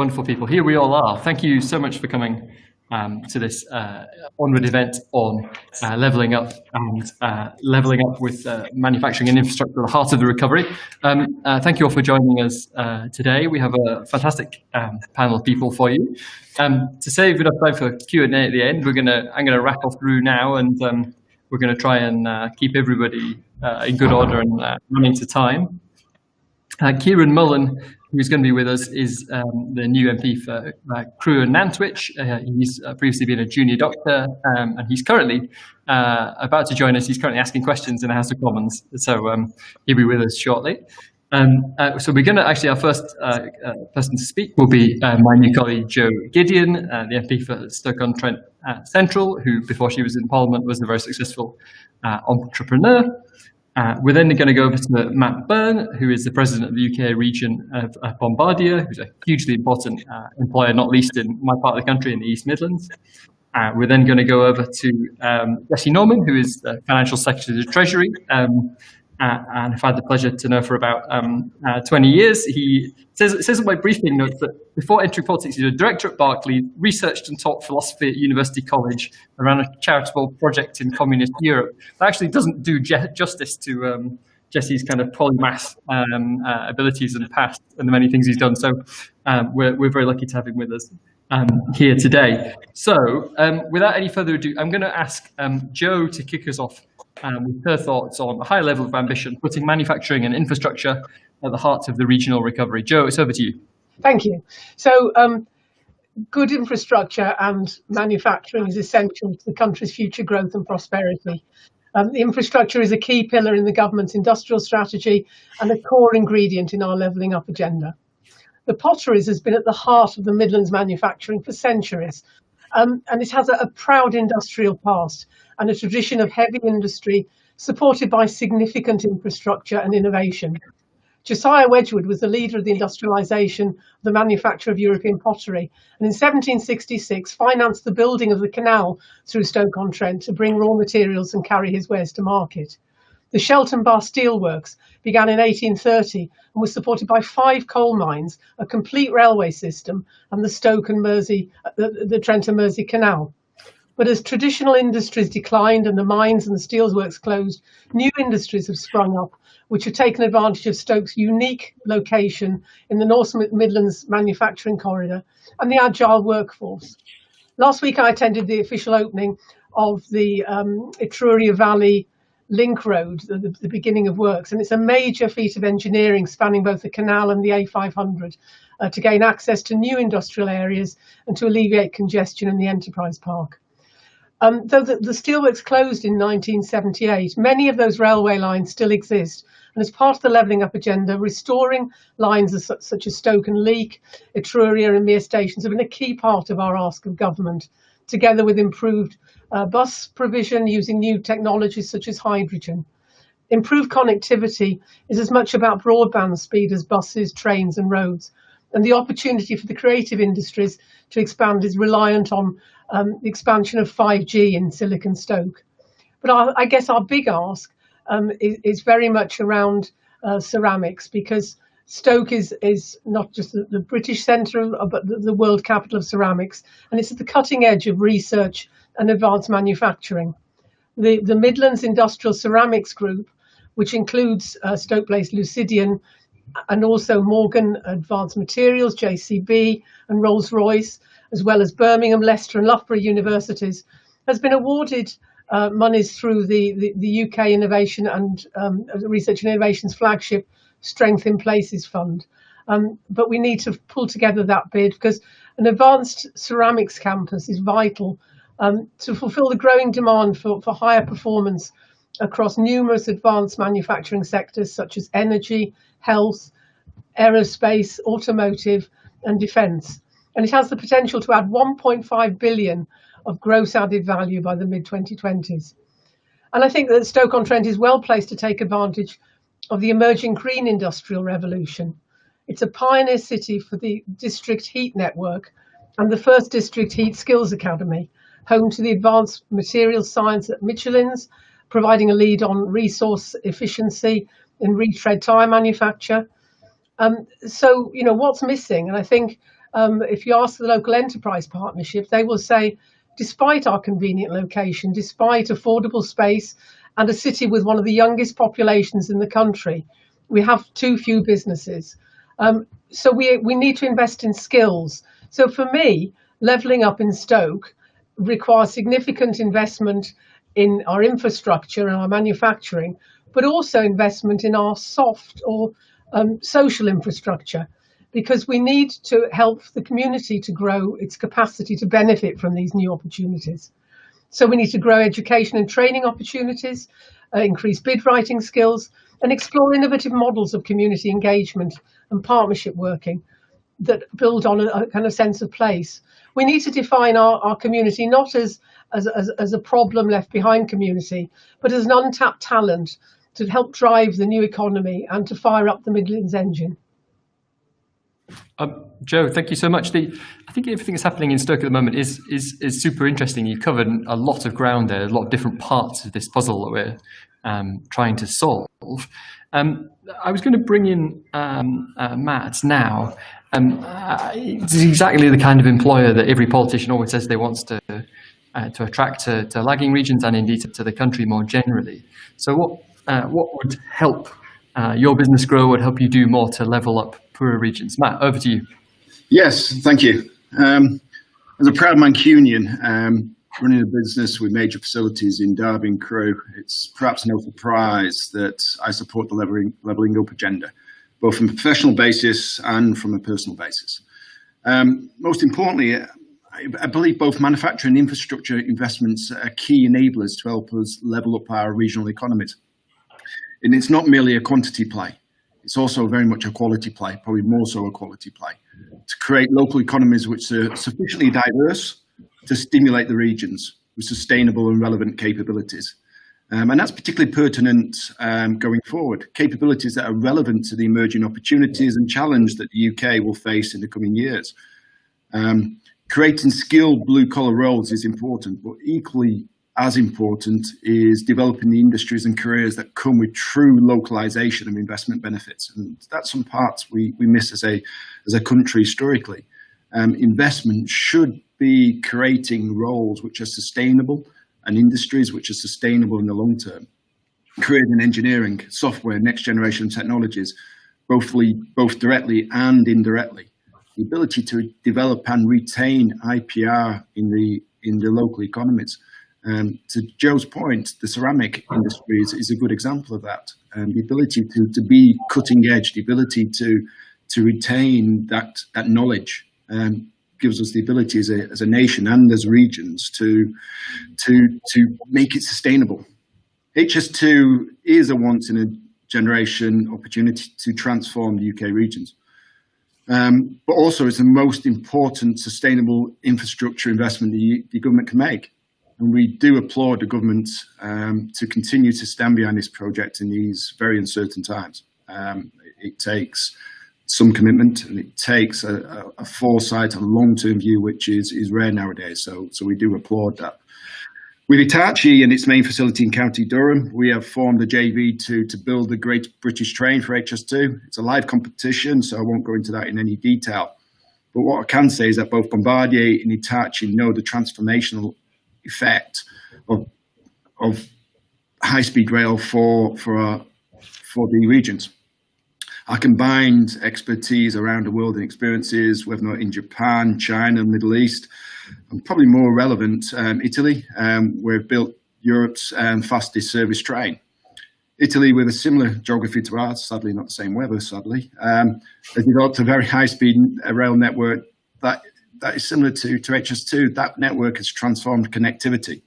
Wonderful people. Here we all are. Thank you so much for coming to this Onward event on levelling up and levelling up with manufacturing and infrastructure at the heart of the recovery. Thank you all for joining us today. We have a fantastic panel of people for you. To save enough time for Q&A at the end, I'm gonna rattle through now, and we're gonna try and keep everybody in good order and running to time. Kieran Mullen, who's going to be with us, is the new MP for Crewe and Nantwich. He's previously been a junior doctor, and he's currently about to join us. He's currently asking questions in the House of Commons, so he'll be with us shortly. So we're going to actually, our first person to speak will be my new colleague Jo Gideon, the MP for Stoke-on-Trent Central, who before she was in Parliament was a very successful entrepreneur. We're then going to go over to Matt Byrne, who is the president of the UK region of Bombardier, who's a hugely important employer, not least in my part of the country, in the East Midlands. We're then going to go over to Jesse Norman, who is the Financial Secretary of the Treasury, and I've had the pleasure to know for about 20 years. It says in my briefing notes that before entering politics, he was a director at Barclays, researched and taught philosophy at University College, and ran a charitable project in communist Europe. That actually doesn't do justice to Jesse's kind of polymath abilities and past and the many things he's done. So we're very lucky to have him with us here today. So without any further ado, I'm going to ask Jo to kick us off with her thoughts on a high level of ambition, putting manufacturing and infrastructure at the heart of the regional recovery. Jo, it's over to you. Thank you. So good infrastructure and manufacturing is essential to the country's future growth and prosperity. Infrastructure is a key pillar in the government's industrial strategy and a core ingredient in our levelling up agenda. The potteries has been at the heart of the Midlands manufacturing for centuries, and it has a proud industrial past and a tradition of heavy industry supported by significant infrastructure and innovation. Josiah Wedgwood was the leader of the industrialisation of the manufacture of European pottery, and in 1766 financed the building of the canal through Stoke-on-Trent to bring raw materials and carry his wares to market. The Shelton Bar Steelworks began in 1830 and was supported by 5 coal mines, a complete railway system, and the Stoke and Mersey, the Trent and Mersey Canal. But as traditional industries declined and the mines and the steelworks closed, new industries have sprung up, which have taken advantage of Stoke's unique location in the North Midlands manufacturing corridor and the agile workforce. Last week, I attended the official opening of the Etruria Valley Link Road, the beginning of works, and it's a major feat of engineering spanning both the canal and the A500 to gain access to new industrial areas and to alleviate congestion in the Enterprise Park. Though the steelworks closed in 1978, many of those railway lines still exist, and as part of the levelling up agenda, restoring lines such as Stoke and Leek, Etruria and Mere stations have been a key part of our ask of government, together with improved bus provision using new technologies such as hydrogen. Improved connectivity is as much about broadband speed as buses, trains and roads, and the opportunity for the creative industries to expand is reliant on the expansion of 5G in Silicon-Stoke. But I guess our big ask is very much around ceramics, because Stoke is not just the British centre, but the world capital of ceramics, and it's at the cutting edge of research and advanced manufacturing. The Midlands Industrial Ceramics Group, which includes Stoke-based Lucidian and also Morgan Advanced Materials, JCB and Rolls-Royce, as well as Birmingham, Leicester and Loughborough universities, has been awarded monies through the UK Innovation and Research and Innovation's flagship Strength in Places Fund. But we need to pull together that bid, because an advanced ceramics campus is vital to fulfil the growing demand for higher performance across numerous advanced manufacturing sectors such as energy, health, aerospace, automotive and defence. And it has the potential to add 1.5 billion of gross added value by the mid-2020s. And I think that Stoke-on-Trent is well placed to take advantage of the emerging green industrial revolution. It's a pioneer city for the district heat network and the first district heat skills academy, home to the advanced materials science at Michelin's, providing a lead on resource efficiency in retread tyre manufacture. So, what's missing? And I think if you ask the local enterprise partnership, they will say, despite our convenient location, despite affordable space and a city with one of the youngest populations in the country, we have too few businesses. So we need to invest in skills. So for me, levelling up in Stoke requires significant investment in our infrastructure and our manufacturing, but also investment in our soft or social infrastructure, because we need to help the community to grow its capacity to benefit from these new opportunities. So we need to grow education and training opportunities, increase bid writing skills, and explore innovative models of community engagement and partnership working that build on a kind of sense of place. We need to define our community not as a problem left behind community, but as an untapped talent to help drive the new economy and to fire up the Midlands engine. Joe, thank you so much. I think everything that's happening in Stoke at the moment is super interesting. You covered a lot of ground there, a lot of different parts of this puzzle that we're trying to solve. I was going to bring in Matt now. It's exactly the kind of employer that every politician always says they want to attract to lagging regions and indeed to the country more generally. So what would help your business grow, would help you do more to level up poorer regions? Matt, over to you. Yes, thank you. As a proud Mancunian, running a business with major facilities in Derby and Crewe, it's perhaps no surprise that I support the levelling up agenda, both from a professional basis and from a personal basis. Most importantly, I believe both manufacturing and infrastructure investments are key enablers to help us level up our regional economies. And it's not merely a quantity play. It's also very much a quality play, probably more so a quality play, to create local economies which are sufficiently diverse to stimulate the regions with sustainable and relevant capabilities. And that's particularly pertinent going forward, capabilities that are relevant to the emerging opportunities and challenge that the UK will face in the coming years. Creating skilled blue-collar roles is important, but equally as important is developing the industries and careers that come with true localization and investment benefits. And that's some parts we miss as a country historically. Investment should be creating roles which are sustainable and industries which are sustainable in the long term. Creating engineering, software, next generation technologies, both directly and indirectly. The ability to develop and retain IPR in the local economies. To Joe's point, the ceramic industry is a good example of that. The ability to be cutting edge, the ability to retain that knowledge gives us the ability as a nation and as regions to make it sustainable. HS2 is a once in a generation opportunity to transform the UK regions. But also it's the most important sustainable infrastructure investment the government can make. And we do applaud the government to continue to stand behind this project in these very uncertain times. It takes some commitment and it takes a foresight and long-term view, which is rare nowadays. So we do applaud that. With Hitachi and its main facility in County Durham, we have formed a JV to build the Great British Train for HS2. It's a live competition, so I won't go into that in any detail. But what I can say is that both Bombardier and Hitachi know the transformational effect of high-speed rail for the regions. Our combined expertise around the world and experiences, whether or not in Japan, China, Middle East, and probably more relevant, Italy, we've built Europe's fastest service train. Italy, with a similar geography to ours, sadly not the same weather, sadly, has developed a very high-speed rail network that is similar to HS2. That network has transformed connectivity,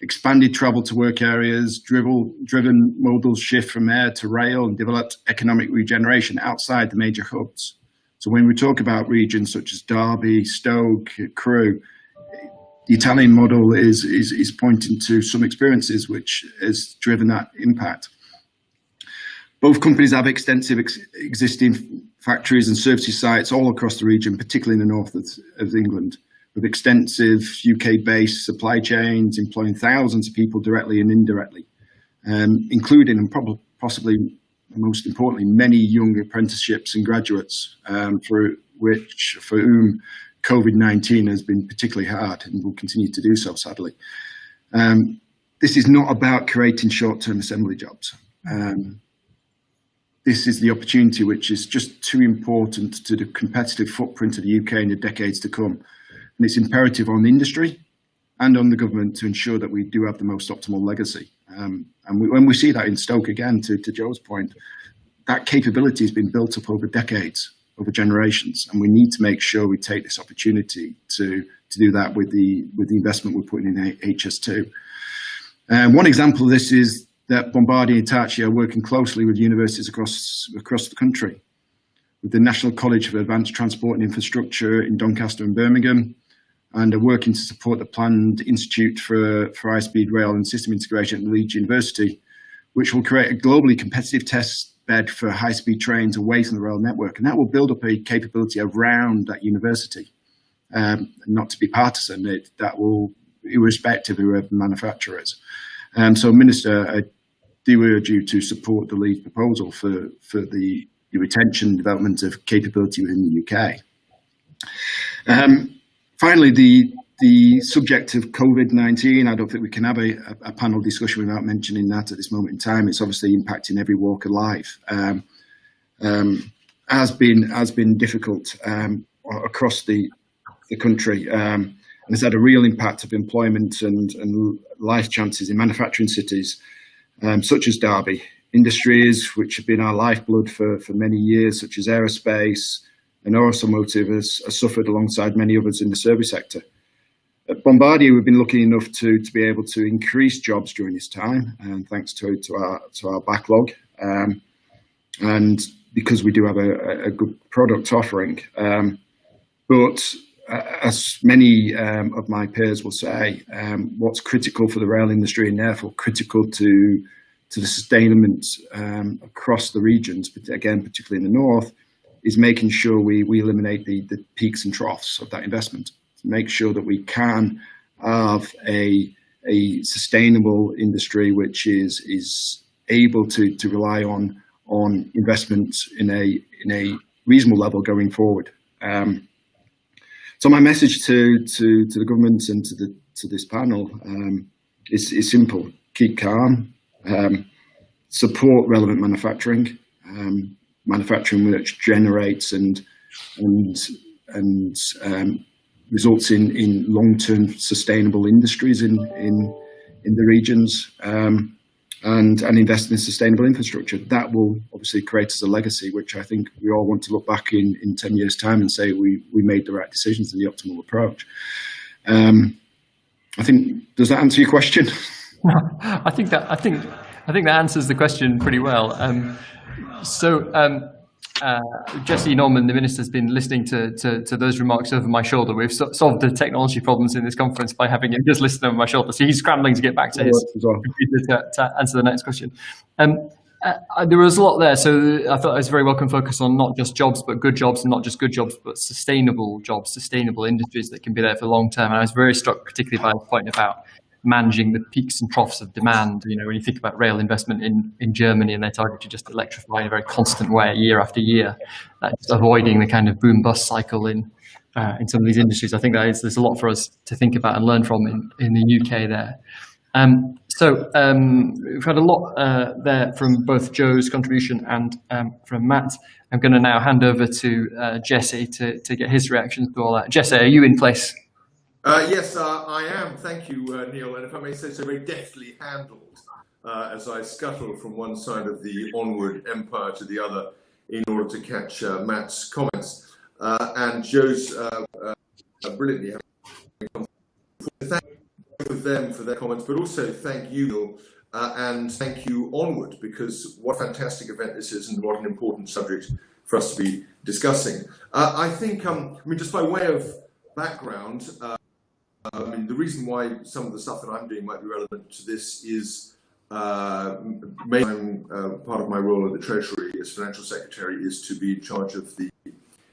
expanded travel to work areas, driven modal shift from air to rail, and developed economic regeneration outside the major hubs. So when we talk about regions such as Derby, Stoke, Crewe, the Italian model is pointing to some experiences which has driven that impact. Both companies have extensive existing factories and services sites all across the region, particularly in the north of England, with extensive UK-based supply chains employing thousands of people directly and indirectly, including and possibly most importantly, many young apprenticeships and graduates for whom COVID-19 has been particularly hard and will continue to do so, sadly. This is not about creating short-term assembly jobs. This is the opportunity which is just too important to the competitive footprint of the UK in the decades to come. And it's imperative on the industry and on the government to ensure that we do have the most optimal legacy. When we see that in Stoke, again, to Joe's point, that capability has been built up over decades, over generations, and we need to make sure we take this opportunity to do that with the investment we're putting in HS2. One example of this is that Bombardier and Hitachi are working closely with universities across the country, with the National College for Advanced Transport and Infrastructure in Doncaster and Birmingham, and are working to support the planned Institute for High-Speed Rail and System Integration at Leeds University, which will create a globally competitive test bed for high-speed trains away from the rail network. And that will build up a capability around that university, not to be partisan, that will, irrespective of whoever the manufacturer is. So, Minister, I do urge you to support the Leeds proposal for the retention and development of capability within the UK. Finally, the subject of COVID-19, I don't think we can have a panel discussion without mentioning that at this moment in time. It's obviously impacting every walk of life. Has been difficult across the country, and has had a real impact of employment and life chances in manufacturing cities, such as Derby. Industries which have been our lifeblood for many years, such as aerospace and automotive, has suffered alongside many others in the service sector. At Bombardier, we've been lucky enough to be able to increase jobs during this time, and thanks to our backlog, and because we do have a good product offering. But as many of my peers will say, what's critical for the rail industry, and therefore critical to the sustainment across the regions, but again, particularly in the north, is making sure we eliminate the peaks and troughs of that investment. To make sure that we can have a sustainable industry which is able to rely on investment in a reasonable level going forward. So my message to the government and to this panel is simple: keep calm, support relevant manufacturing, manufacturing which generates and results in long-term sustainable industries in the regions, and invest in sustainable infrastructure. That will obviously create us a legacy, which I think we all want to look back in 10 years' time and say we made the right decisions and the optimal approach. I think, does that answer your question? I think that answers the question pretty well. Jesse Norman, the Minister, has been listening to those remarks over my shoulder. We've solved the technology problems in this conference by having him just listen over my shoulder. So he's scrambling to get back to his computer to answer the next question. There was a lot there. So I thought it was a very welcome focus on not just jobs, but good jobs, and not just good jobs, but sustainable jobs, sustainable industries that can be there for the long term. And I was very struck particularly by the point about managing the peaks and troughs of demand. You know, when you think about rail investment in Germany and their target to just electrify in a very constant way year after year, just avoiding the kind of boom bust cycle in some of these industries. I think there's a lot for us to think about and learn from in the UK there. We've had a lot there from both Joe's contribution and from Matt. I'm going to now hand over to Jesse to get his reactions to all that. Jesse, are you in place? Yes, I am. Thank you, Neil. And if I may say so, very deftly handled as I scuttle from one side of the Onward empire to the other in order to catch Matt's comments. And Joe's brilliantly. Thank them for their comments, but also thank you, Neil, and thank you, Onward, because what a fantastic event this is and what an important subject for us to be discussing. I think, just by way of background, the reason why some of the stuff that I'm doing might be relevant to this is mainly part of my role at the Treasury as Financial Secretary is to be in charge of the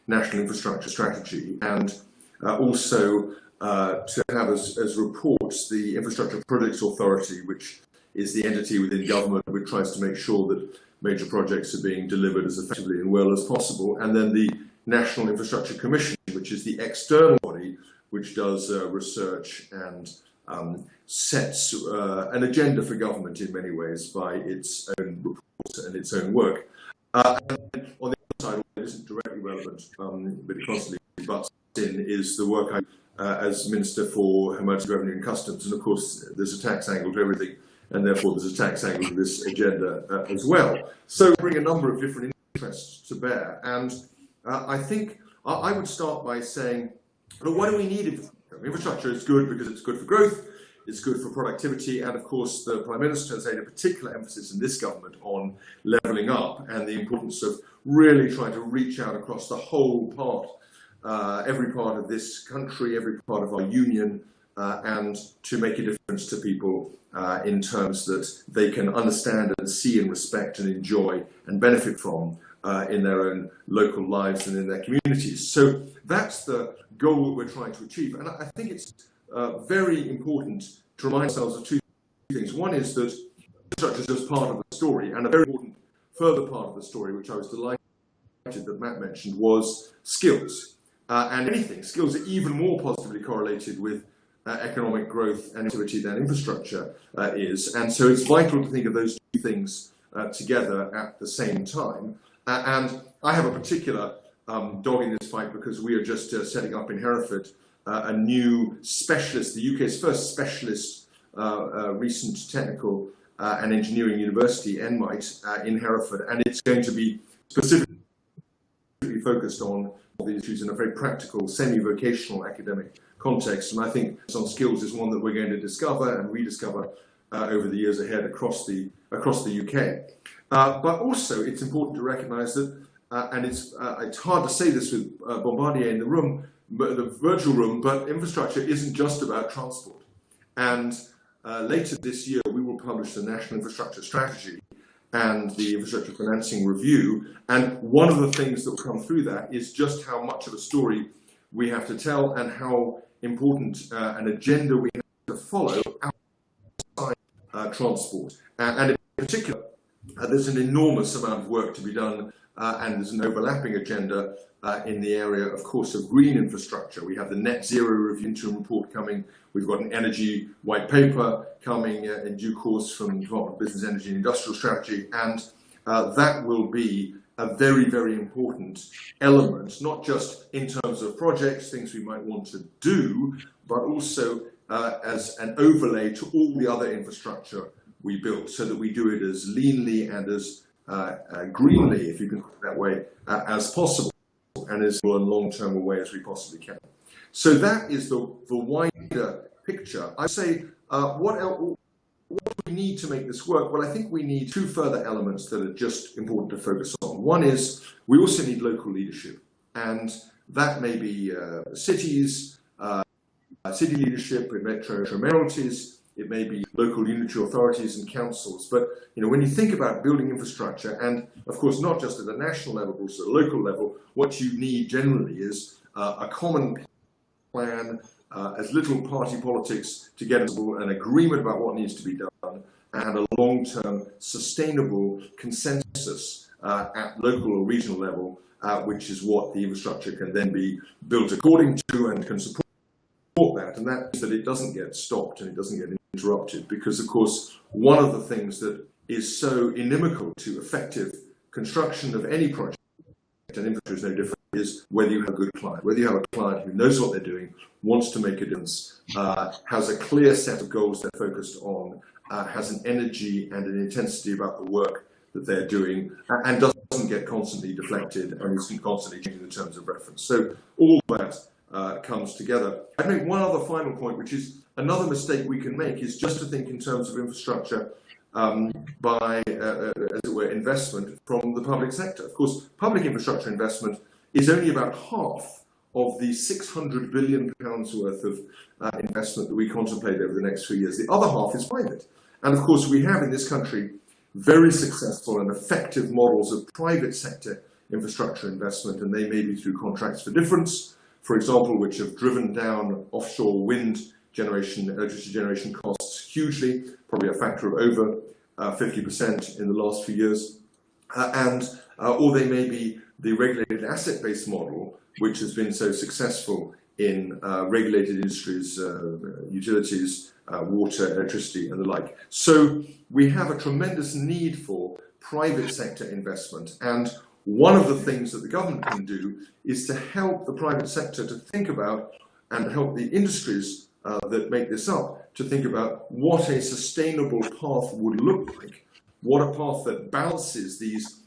National Infrastructure Strategy, and also to have as reports the Infrastructure Projects Authority, which is the entity within government which tries to make sure that major projects are being delivered as effectively and well as possible, and then the National Infrastructure Commission, which is the external body which does research and sets an agenda for government in many ways by its own reports and its own work. And on the other side, it isn't directly relevant, but it constantly butts in, is the work I do as Minister for Emergency Revenue and Customs. And of course, there's a tax angle to everything, and therefore there's a tax angle to this agenda as well. So bring a number of different interests to bear. And I think I would start by saying, well, why do we need infrastructure? Infrastructure is good because it's good for growth, it's good for productivity, and of course the Prime Minister has laid a particular emphasis in this government on levelling up and the importance of really trying to reach out across the whole part, every part of this country, every part of our union, and to make a difference to people in terms that they can understand and see and respect and enjoy and benefit from in their own local lives and in their communities. So that's the goal that we're trying to achieve. And I think it's very important to remind ourselves of two things. One is that infrastructure is just part of the story, and a very important further part of the story, which I was delighted that Matt mentioned, was skills. And anything, skills are even more positively correlated with economic growth and activity than infrastructure is. And so it's vital to think of those two things together at the same time. And I have a particular dog in this fight because we are just setting up in Hereford a new specialist, the UK's first specialist recent technical and engineering university, NMIT, in Hereford. And it's going to be specifically focused on all these issues in a very practical, semi-vocational academic context. And I think on skills is one that we're going to discover and rediscover over the years ahead across the UK. But also, it's important to recognise that, and it's hard to say this with Bombardier in the room, but the virtual room, but infrastructure isn't just about transport. And later this year, we will publish the National Infrastructure Strategy and the Infrastructure Financing Review. And one of the things that will come through that is just how much of a story we have to tell and how important an agenda we have to follow outside transport. And in particular, there's an enormous amount of work to be done, and there's an overlapping agenda in the area, of course, of green infrastructure. We have the Net Zero Review interim report coming. We've got an energy white paper coming in due course from the Department of Business, Energy and Industrial Strategy, and that will be a very, very important element, not just in terms of projects, things we might want to do, but also as an overlay to all the other infrastructure we build, so that we do it as leanly and as greenly, if you can put it that way, as possible, and as long-term a way as we possibly can. So that is the wider picture. I say, what do we need to make this work? Well, I think we need two further elements that are just important to focus on. One is we also need local leadership, and that may be cities, city leadership, metro mayoralties. It may be local unitary authorities and councils. But when you think about building infrastructure, and of course not just at the national level, but also at the local level, what you need generally is a common plan, as little party politics to get an agreement about what needs to be done, and a long-term sustainable consensus at local or regional level, which is what the infrastructure can then be built according to and can support that. And that is that it doesn't get stopped and it doesn't get interrupted, because of course one of the things that is so inimical to effective construction of any project, and infrastructure is no different, is whether you have a good client, whether you have a client who knows what they're doing, wants to make a difference, has a clear set of goals they're focused on, has an energy and an intensity about the work that they're doing, and doesn't get constantly deflected and is constantly changing the terms of reference. So all that comes together. I'd make one other final point, which is another mistake we can make, is just to think in terms of infrastructure by, as it were, investment from the public sector. Of course, public infrastructure investment is only about half of the £600 billion worth of investment that we contemplate over the next few years. The other half is private. And of course, we have in this country very successful and effective models of private sector infrastructure investment, and they may be through contracts for difference, for example, which have driven down offshore wind generation, electricity generation costs hugely, probably a factor of over 50% in the last few years. And or they may be the regulated asset-based model, which has been so successful in regulated industries, utilities, water, electricity, and the like. So we have a tremendous need for private sector investment, and one of the things that the government can do is to help the private sector to think about, and help the industries that make this up to think about what a sustainable path would look like, what a path that balances these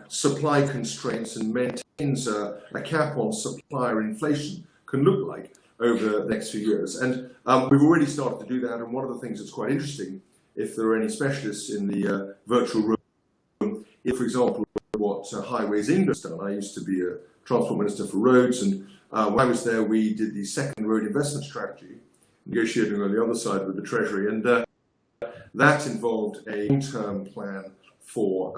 supply constraints and maintains a cap on supplier inflation can look like over the next few years. And we've already started to do that, and one of the things that's quite interesting, if there are any specialists in the virtual room, if, for example, what Highways England has done. I used to be a transport minister for roads, and when I was there, we did the second road investment strategy, negotiating on the other side with the Treasury, and that involved a long-term plan for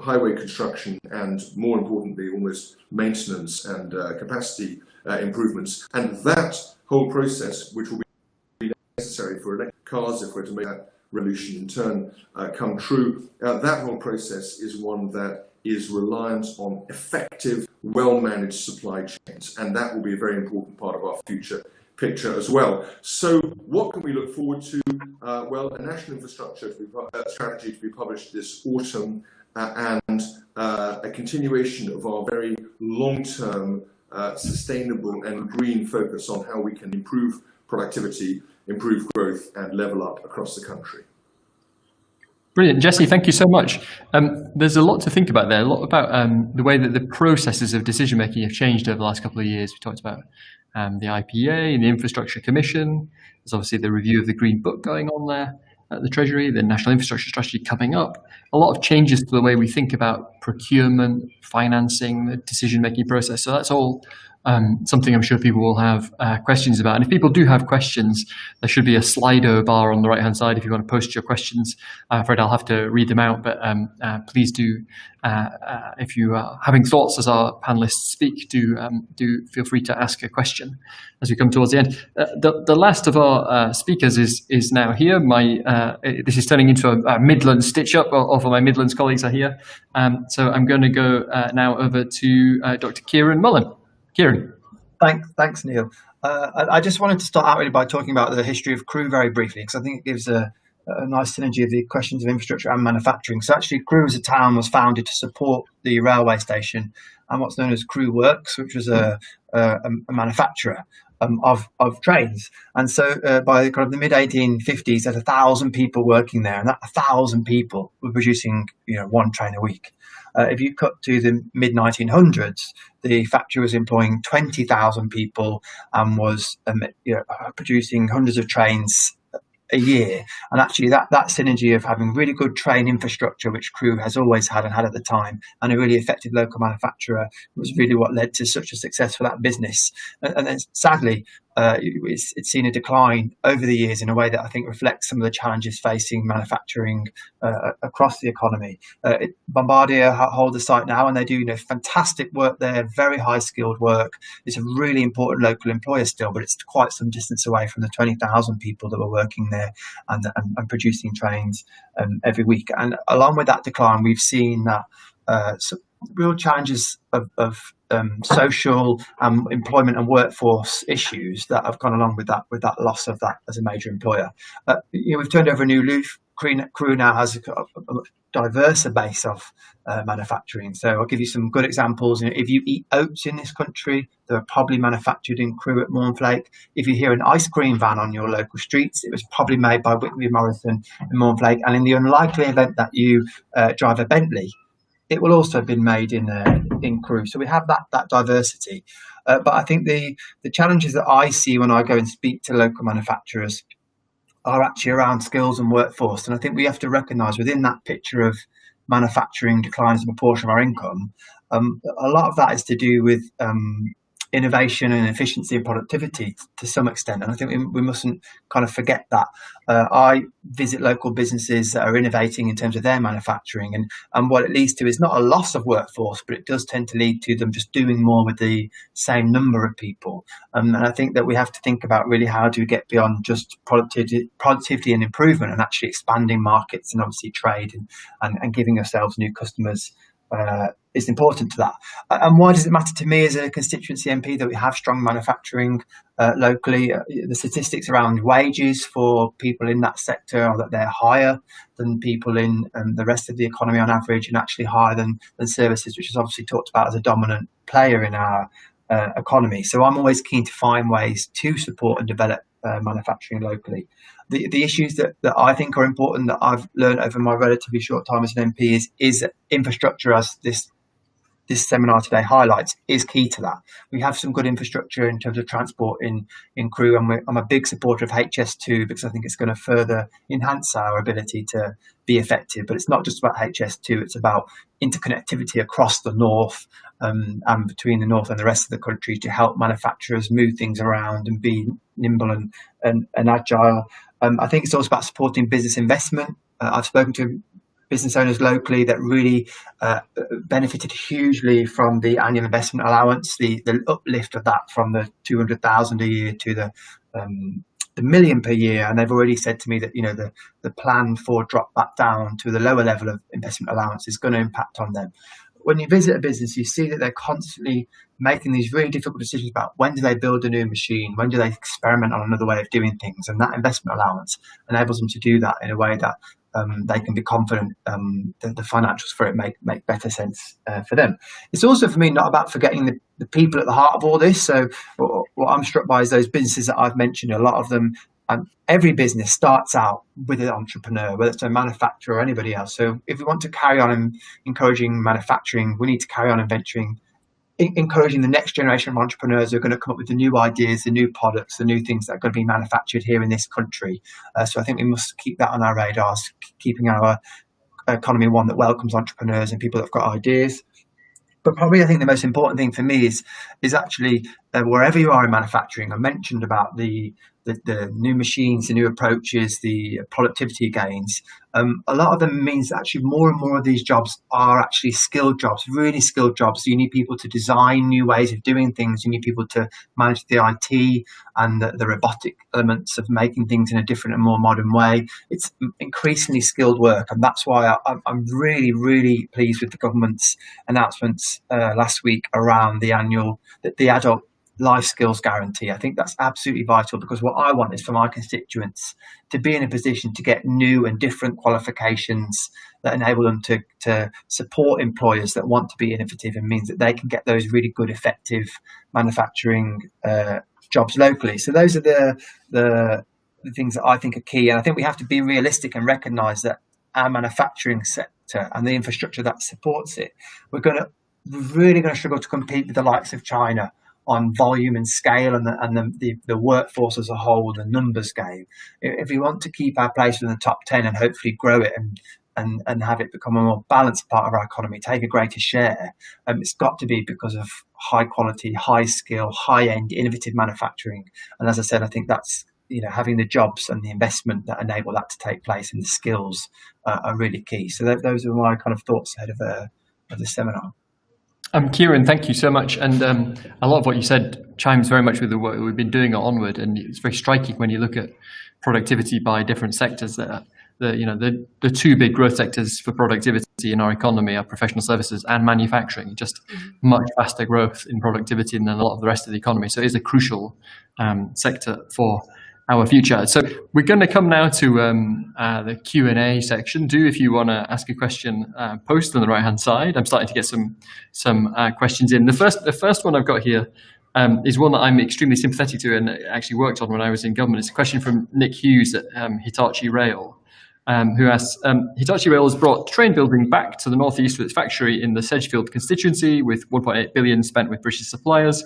highway construction and, more importantly, almost maintenance and capacity improvements. And that whole process, which will be necessary for electric cars if we're to make that revolution in turn come true, that whole process is one that is reliant on effective, well-managed supply chains, and that will be a very important part of our future picture as well. So what can we look forward to? Well, a national infrastructure strategy to be published this autumn, and a continuation of our very long-term sustainable and green focus on how we can improve productivity, improve growth, and level up across the country. Brilliant. Jesse, thank you so much. There's a lot to think about there, a lot about the way that the processes of decision making have changed over the last couple of years. We talked about the IPA and the Infrastructure Commission. There's obviously the review of the Green Book going on there at the Treasury, the National Infrastructure Strategy coming up. A lot of changes to the way we think about procurement, financing, the decision making process. So that's all something I'm sure people will have questions about. And if people do have questions, there should be a Slido bar on the right-hand side if you want to post your questions. I'm afraid I'll have to read them out, but please do, if you are having thoughts as our panelists speak, do feel free to ask a question as we come towards the end. The last of our speakers is now here. This is turning into a Midlands stitch-up. All of my Midlands colleagues are here. So I'm going to go now over to Dr. Kieran Mullen. Kieran. Thanks, Neil. I just wanted to start out really by talking about the history of Crewe very briefly, because I think it gives a nice synergy of the questions of infrastructure and manufacturing. So actually, Crewe as a town was founded to support the railway station and what's known as Crewe Works, which was a manufacturer of trains. And so by kind of the mid 1850s, there's 1,000 people working there, and that 1,000 people were producing one train a week. If you cut to the mid 1900s, the factory was employing 20,000 people and was producing hundreds of trains a year. And actually that synergy of having really good train infrastructure, which Crewe has always had and had at the time, and a really effective local manufacturer, was really what led to such a success for that business. And then sadly, it's seen a decline over the years in a way that I think reflects some of the challenges facing manufacturing across the economy. Bombardier hold the site now, and they do fantastic work there, very high skilled work. It's a really important local employer still, but it's quite some distance away from the 20,000 people that were working there and producing trains every week. And along with that decline, we've seen that real challenges of social employment and workforce issues that have gone along with that loss of that as a major employer. We've turned over a new leaf. Crewe now has a much diverser base of manufacturing. So I'll give you some good examples. If you eat oats in this country, they're probably manufactured in Crewe at Mornflake. If you hear an ice cream van on your local streets, it was probably made by Whitby Morrison in Mornflake. And in the unlikely event that you drive a Bentley, it will also have been made in Crewe. So we have that diversity. But I think the challenges that I see when I go and speak to local manufacturers are actually around skills and workforce. And I think we have to recognise within that picture of manufacturing declines as a proportion of our income, a lot of that is to do with innovation and efficiency and productivity to some extent. And I think we mustn't kind of forget that. I visit local businesses that are innovating in terms of their manufacturing, and what it leads to is not a loss of workforce, but it does tend to lead to them just doing more with the same number of people. And I think that we have to think about really how do we get beyond just productivity and improvement, and actually expanding markets and obviously trade and giving ourselves new customers is important to that. And why does it matter to me as a constituency MP that we have strong manufacturing locally? The statistics around wages for people in that sector are that they're higher than people in the rest of the economy on average, and actually higher than services, which is obviously talked about as a dominant player in our economy. So I'm always keen to find ways to support and develop manufacturing locally. The issues that I think are important that I've learned over my relatively short time as an MP is infrastructure, as this seminar today highlights, is key to that. We have some good infrastructure in terms of transport in Crewe, and I'm a big supporter of HS2 because I think it's going to further enhance our ability to be effective. But it's not just about HS2, it's about interconnectivity across the north and between the north and the rest of the country to help manufacturers move things around and be nimble and agile. I think it's also about supporting business investment. I've spoken to business owners locally that really benefited hugely from the annual investment allowance, the uplift of that from the 200,000 a year to the million per year. And they've already said to me that, the plan for drop back down to the lower level of investment allowance is going to impact on them. When you visit a business, you see that they're constantly making these really difficult decisions about when do they build a new machine, when do they experiment on another way of doing things, and that investment allowance enables them to do that in a way that they can be confident that the financials for it make better sense for them. It's also, for me, not about forgetting the people at the heart of all this. So what I'm struck by is those businesses that I've mentioned. A lot of them, every business starts out with an entrepreneur, whether it's a manufacturer or anybody else. So if we want to carry on encouraging manufacturing, we need to carry on encouraging the next generation of entrepreneurs who are going to come up with the new ideas, the new products, the new things that are going to be manufactured here in this country. So I think we must keep that on our radars, keeping our economy one that welcomes entrepreneurs and people that have got ideas. But probably I think the most important thing for me is actually wherever you are in manufacturing. I mentioned about the new machines, the new approaches, the productivity gains. A lot of them means actually more and more of these jobs are actually skilled jobs, really skilled jobs. So you need people to design new ways of doing things. You need people to manage the IT and the robotic elements of making things in a different and more modern way. It's increasingly skilled work. And that's why I'm really, really pleased with the government's announcements last week around the adult life skills guarantee. I think that's absolutely vital, because what I want is for my constituents to be in a position to get new and different qualifications that enable them to support employers that want to be innovative, and means that they can get those really good, effective manufacturing jobs locally. So those are the things that I think are key. And I think we have to be realistic and recognise that our manufacturing sector and the infrastructure that supports it, we're really going to struggle to compete with the likes of China on volume and scale and the workforce as a whole, the numbers game. If we want to keep our place in the top 10 and hopefully grow it and have it become a more balanced part of our economy, take a greater share, it's got to be because of high quality, high skill, high end, innovative manufacturing. And as I said, I think that's having the jobs and the investment that enable that to take place, and the skills are really key. So those are my kind of thoughts ahead of the seminar. Kieran, thank you so much. And a lot of what you said chimes very much with the work we've been doing at Onward. And it's very striking when you look at productivity by different sectors. That the two big growth sectors for productivity in our economy are professional services and manufacturing. Just much faster growth in productivity than a lot of the rest of the economy. So it is a crucial sector for our future. So we're going to come now to the Q&A section. If you want to ask a question, post on the right hand side. I'm starting to get some questions in. The first one I've got here is one that I'm extremely sympathetic to and actually worked on when I was in government. It's a question from Nick Hughes at Hitachi Rail, who asks, Hitachi Rail has brought train building back to the northeast with its factory in the Sedgefield constituency, with 1.8 billion spent with British suppliers.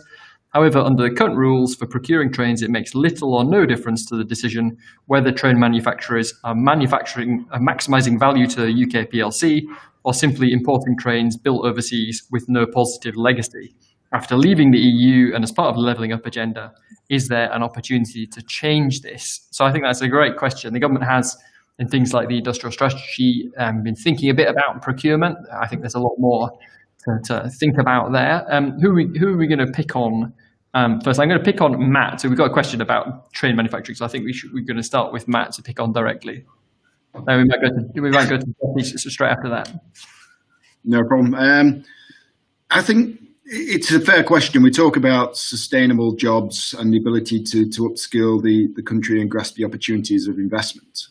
However, under the current rules for procuring trains, it makes little or no difference to the decision whether train manufacturers are maximising value to UK PLC or simply importing trains built overseas with no positive legacy. After leaving the EU and as part of the levelling up agenda, is there an opportunity to change this? So I think that's a great question. The government has, in things like the industrial strategy, been thinking a bit about procurement. I think there's a lot more to think about there. Who are we going to pick on? First, I'm going to pick on Matt. So we've got a question about train manufacturing. So I think we're going to start with Matt to pick on directly. We might go to Jeffy straight after that. No problem. I think it's a fair question. We talk about sustainable jobs and the ability to upskill the country and grasp the opportunities of investment.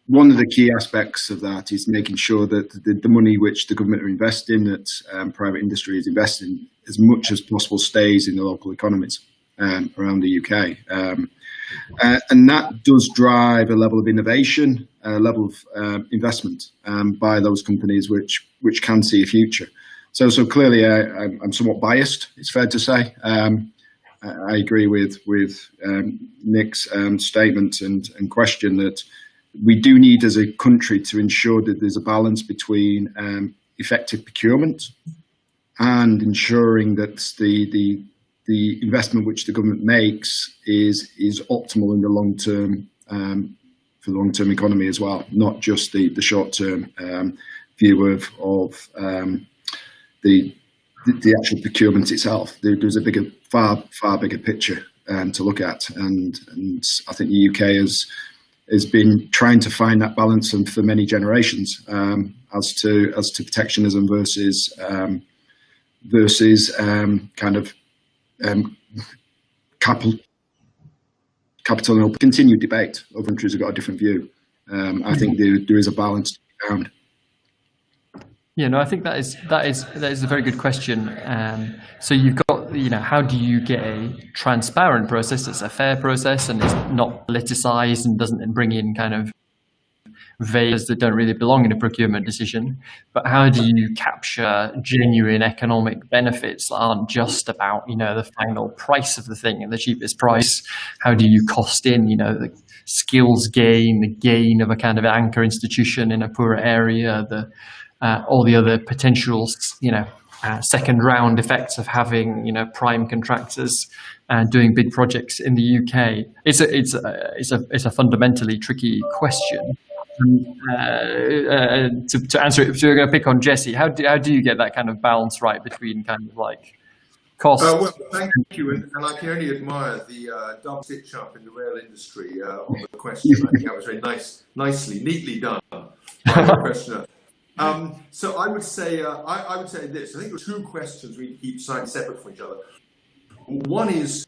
One of the key aspects of that is making sure that the money which the government are investing, that private industry is investing, as much as possible stays in the local economies around the UK. And that does drive a level of innovation, a level of investment by those companies which can see a future. So clearly, I'm somewhat biased, it's fair to say. I agree with Nick's statement and question that we do need as a country to ensure that there's a balance between effective procurement and ensuring that the investment which the government makes is optimal in the long term for the long term economy as well, not just the short term view of the actual procurement itself. There's a bigger, far bigger picture to look at, and I think the UK has been trying to find that balance and for many generations as to protectionism versus capital and continued debate. Other countries have got a different view. I think there is a balance to be found. Yeah, no, I think that is a very good question. So you've got, how do you get a transparent process that's a fair process and is not politicized and doesn't bring in kind of values that don't really belong in a procurement decision? But how do you capture genuine economic benefits that aren't just about, the final price of the thing and the cheapest price? How do you cost in, the skills gain, the gain of a kind of anchor institution in a poorer area, all the other potential, second round effects of having, prime contractors doing big projects in the UK? It's a fundamentally tricky question. To answer it, so we're going to pick on Jesse. How do you get that kind of balance right between kind of like cost? Well, thank you, and I can only admire the double stitch up in the rail industry on the question. I think that was very neatly done by the questioner. So I would say this. I think there are two questions we need to keep slightly separate from each other. One is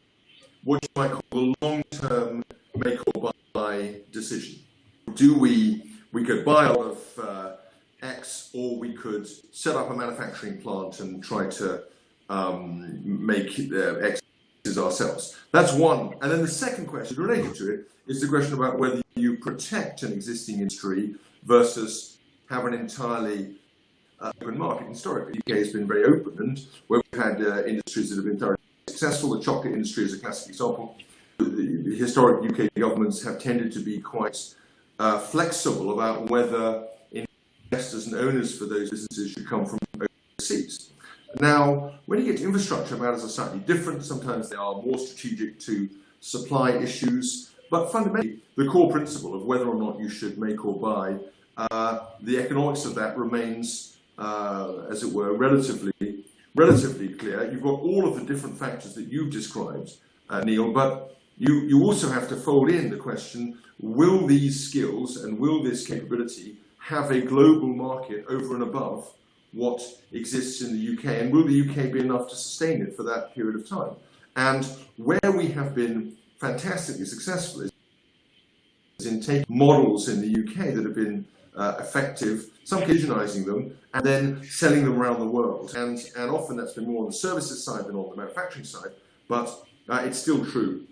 what you might call the long-term make or buy decision. We could buy a lot of X, or we could set up a manufacturing plant and try to make X ourselves. That's one. And then the second question related to it is the question about whether you protect an existing industry versus have an entirely open market. Historically, the UK has been very open, and where we've had industries that have been thoroughly successful. The chocolate industry is a classic example. The historic UK governments have tended to be quite flexible about whether investors and owners for those businesses should come from overseas. Now, when you get to infrastructure, matters are slightly different. Sometimes they are more strategic to supply issues, but fundamentally, the core principle of whether or not you should make or buy, the economics of that remains, as it were, relatively clear. You've got all of the different factors that you've described, Neil, but you also have to fold in the question, will these skills and will this capability have a global market over and above what exists in the UK, and will the UK be enough to sustain it for that period of time? And where we have been fantastically successful is in taking models in the UK that have been effective, some indigenizing them, and then selling them around the world. And often that's been more on the services side than on the manufacturing side, but it's still true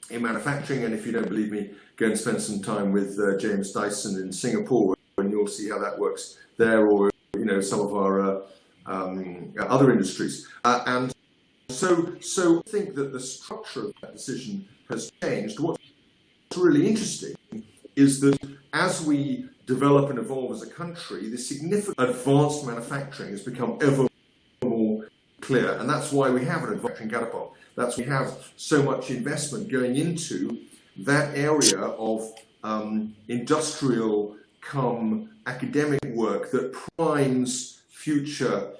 in manufacturing. And if you don't believe me, go and spend some time with James Dyson in Singapore, and you'll see how that works there, or some of our other industries. And so I think that the structure of that decision has changed. What's really interesting is that as we develop and evolve as a country, the significant advanced manufacturing has become ever more clear. And that's why we have an advancing catapult. That's why we have so much investment going into that area of industrial come academic work that primes future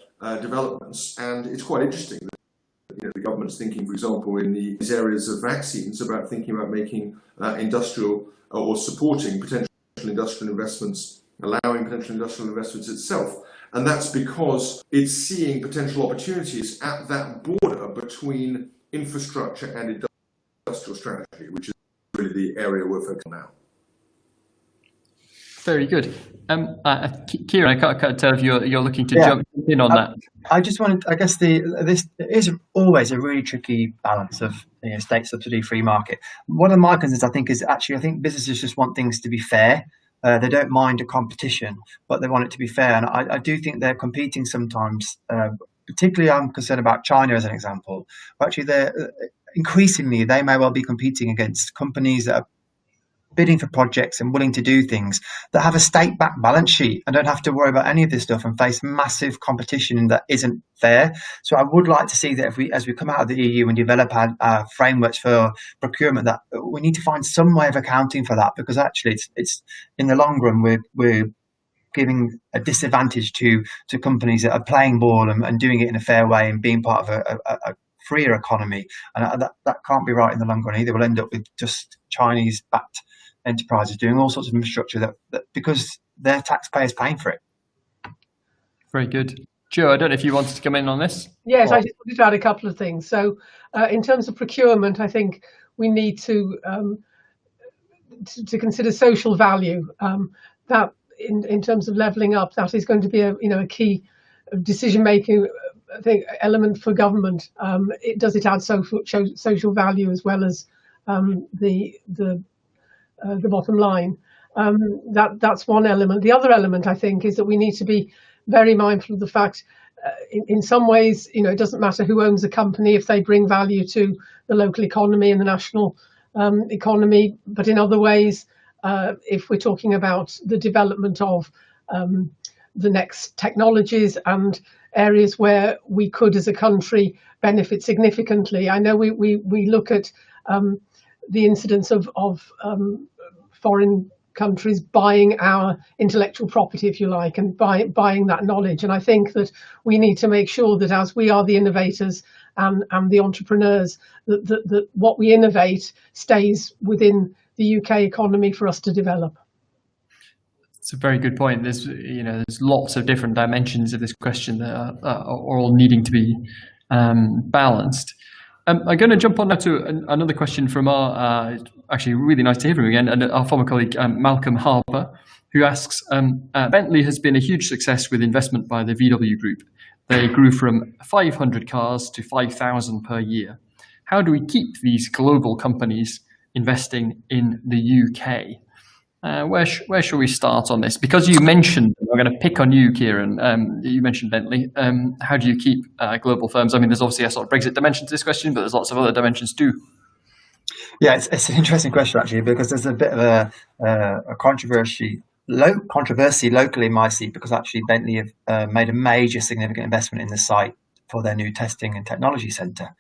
developments. And it's quite interesting that the government's thinking, for example, in these areas of vaccines, about thinking about making industrial or supporting potential industrial investments, allowing potential industrial investments itself. And that's because it's seeing potential opportunities at that border between infrastructure and industrial strategy, which is really the area we're focusing on now. Very good. Kieran, I can't tell if you're looking to jump in on that. I just wanted, I guess this is always a really tricky balance of state subsidy, free market. One of my concerns, I think businesses just want things to be fair. They don't mind a competition, but they want it to be fair. And I do think they're competing sometimes. Particularly, I'm concerned about China as an example. Actually, increasingly they may well be competing against companies that are bidding for projects and willing to do things that have a state-backed balance sheet and don't have to worry about any of this stuff and face massive competition that isn't fair. So I would like to see that as we come out of the EU and develop our frameworks for procurement, that we need to find some way of accounting for that, because actually it's in the long run we're giving a disadvantage to companies that are playing ball and doing it in a fair way and being part of a freer economy, and that can't be right in the long run either. We'll end up with just Chinese-backed enterprises doing all sorts of infrastructure that because their taxpayers paying for it. Very good. Joe, I don't know if you wanted to come in on this. Yes, I just wanted to add a couple of things. So in terms of procurement, I think we need to consider social value. That in terms of levelling up, that is going to be a key decision-making element for government. Does it add social value as well as the bottom line? That's one element. The other element, I think, is that we need to be very mindful of the fact, in some ways, it doesn't matter who owns a company if they bring value to the local economy and the national economy. But in other ways, if we're talking about the development of the next technologies and areas where we could, as a country, benefit significantly. I know we look at the incidence of foreign countries buying our intellectual property, if you like, and buying that knowledge. And I think that we need to make sure that as we are the innovators and the entrepreneurs, that what we innovate stays within the UK economy for us to develop. It's a very good point. There's lots of different dimensions of this question that are all needing to be balanced. I'm going to jump on now to another question from our, actually really nice to hear from him again, and our former colleague Malcolm Harper, who asks, Bentley has been a huge success with investment by the VW Group. They grew from 500 cars to 5,000 per year. How do we keep these global companies investing in the UK? Where shall we start on this? Because you mentioned, I'm going to pick on you, Kieran. You mentioned Bentley. How do you keep global firms? I mean, there's obviously a sort of Brexit dimension to this question, but there's lots of other dimensions too. Yeah, it's an interesting question actually, because there's a bit of a controversy locally in my seat, because actually Bentley have made a major significant investment in the site for their new testing and technology centre.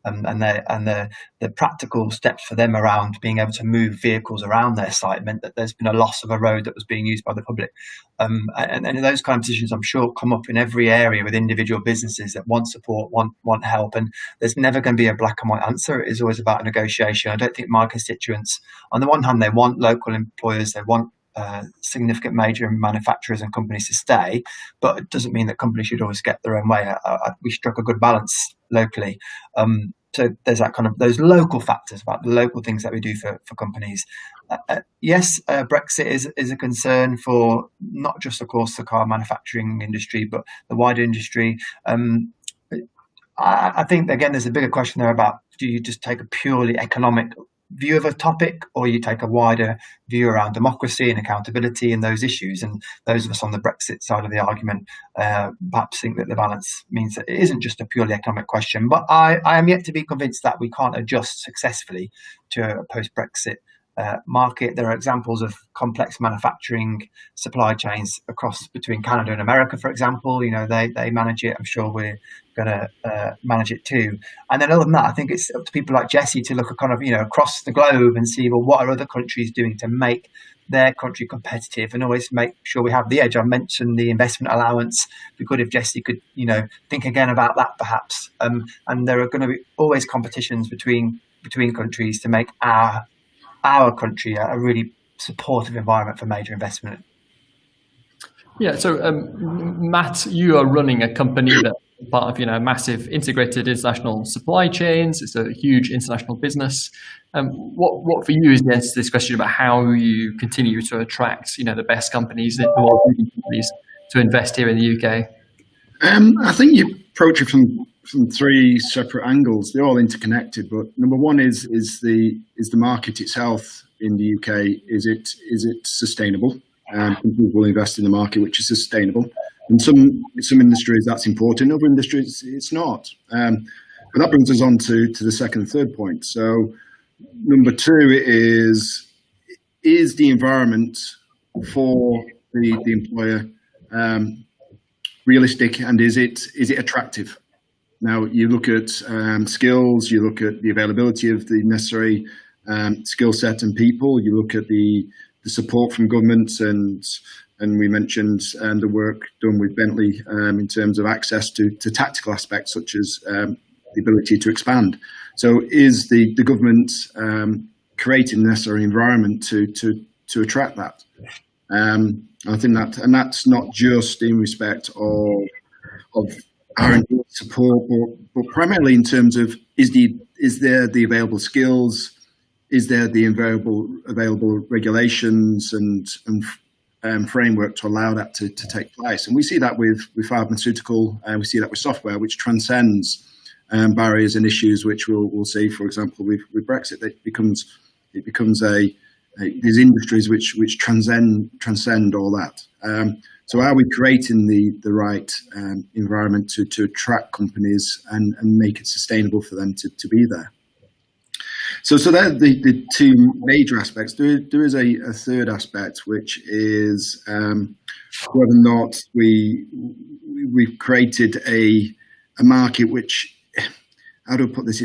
And the practical steps for them around being able to move vehicles around their site meant that there's been a loss of a road that was being used by the public. And those kind of decisions, I'm sure, come up in every area with individual businesses that want support, want help. And there's never going to be a black and white answer. It is always about a negotiation. I don't think my constituents, on the one hand, they want local employers, they want significant major manufacturers and companies to stay, but it doesn't mean that companies should always get their own way. We struck a good balance locally. So there's that kind of those local factors about the local things that we do for companies. Yes, Brexit is a concern for not just, of course, the car manufacturing industry, but the wider industry. I think, again, there's a bigger question there about, do you just take a purely economic view of a topic, or you take a wider view around democracy and accountability and those issues? And those of us on the Brexit side of the argument perhaps think that the balance means that it isn't just a purely economic question. But I am yet to be convinced that we can't adjust successfully to a post-Brexit market. There are examples of complex manufacturing supply chains between Canada and America, for example. They manage it. I'm sure we're going to manage it too. And then other than that, I think it's up to people like Jesse to look at kind of across the globe and see, well, what are other countries doing to make their country competitive, and always make sure we have the edge. I mentioned the investment allowance. It'd be good if Jesse could think again about that perhaps. And there are going to be always competitions between countries to make our country a really supportive environment for major investment. Yeah, so Matt, you are running a company that is part of massive integrated international supply chains. It's a huge international business. What for you is the answer to this question about how you continue to attract the best companies, the world leading companies, to invest here in the UK? I think you approach it from three separate angles. They're all interconnected, but number one is the market itself in the UK. Is it sustainable? People will invest in the market which is sustainable. In some industries that's important, other industries it's not. But that brings us on to the second and third point. So number two is the environment for the employer realistic, and is it attractive? Now you look at skills, you look at the availability of the necessary skill set and people, you look at the support from governments, and we mentioned the work done with Bentley in terms of access to tactical aspects such as the ability to expand. So is the government creating the necessary environment to attract that? I think that's not just in respect of R&D support, but primarily in terms of is there the available skills, is there the available regulations and framework to allow that to take place? And we see that with pharmaceutical, and we see that with software, which transcends barriers and issues which we'll see, for example, with Brexit. It becomes these industries which transcend all that. So are we creating the right environment to attract companies and make it sustainable for them to be there? So they're the two major aspects. There is a third aspect, which is whether or not we've created a market which, how do I put this,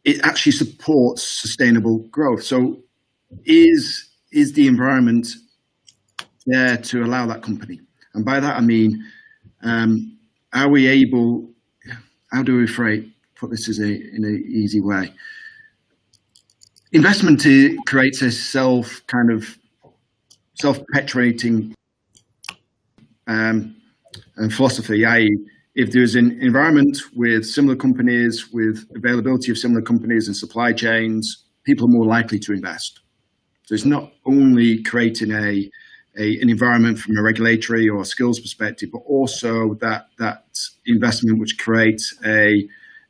it actually supports sustainable growth. So is the environment there to allow that company? And by that I mean, are we able, how do we put this in an easy way? Investment creates a self-perpetuating philosophy, i.e., if there's an environment with similar companies, with availability of similar companies and supply chains, people are more likely to invest. So it's not only creating an environment from a regulatory or skills perspective, but also that investment which creates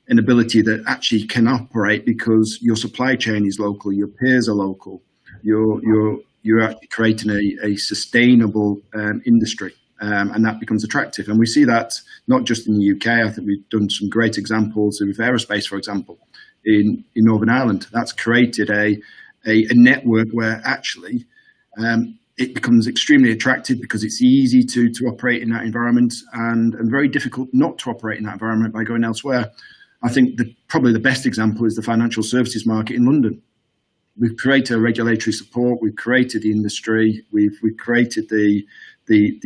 an ability that actually can operate because your supply chain is local, your peers are local, you're actually creating a sustainable industry, and that becomes attractive. And we see that not just in the UK. I think we've done some great examples with aerospace, for example, in Northern Ireland. That's created a network where actually it becomes extremely attractive because it's easy to operate in that environment and very difficult not to operate in that environment by going elsewhere. I think probably the best example is the financial services market in London. We've created a regulatory support, we've created the industry, we've created the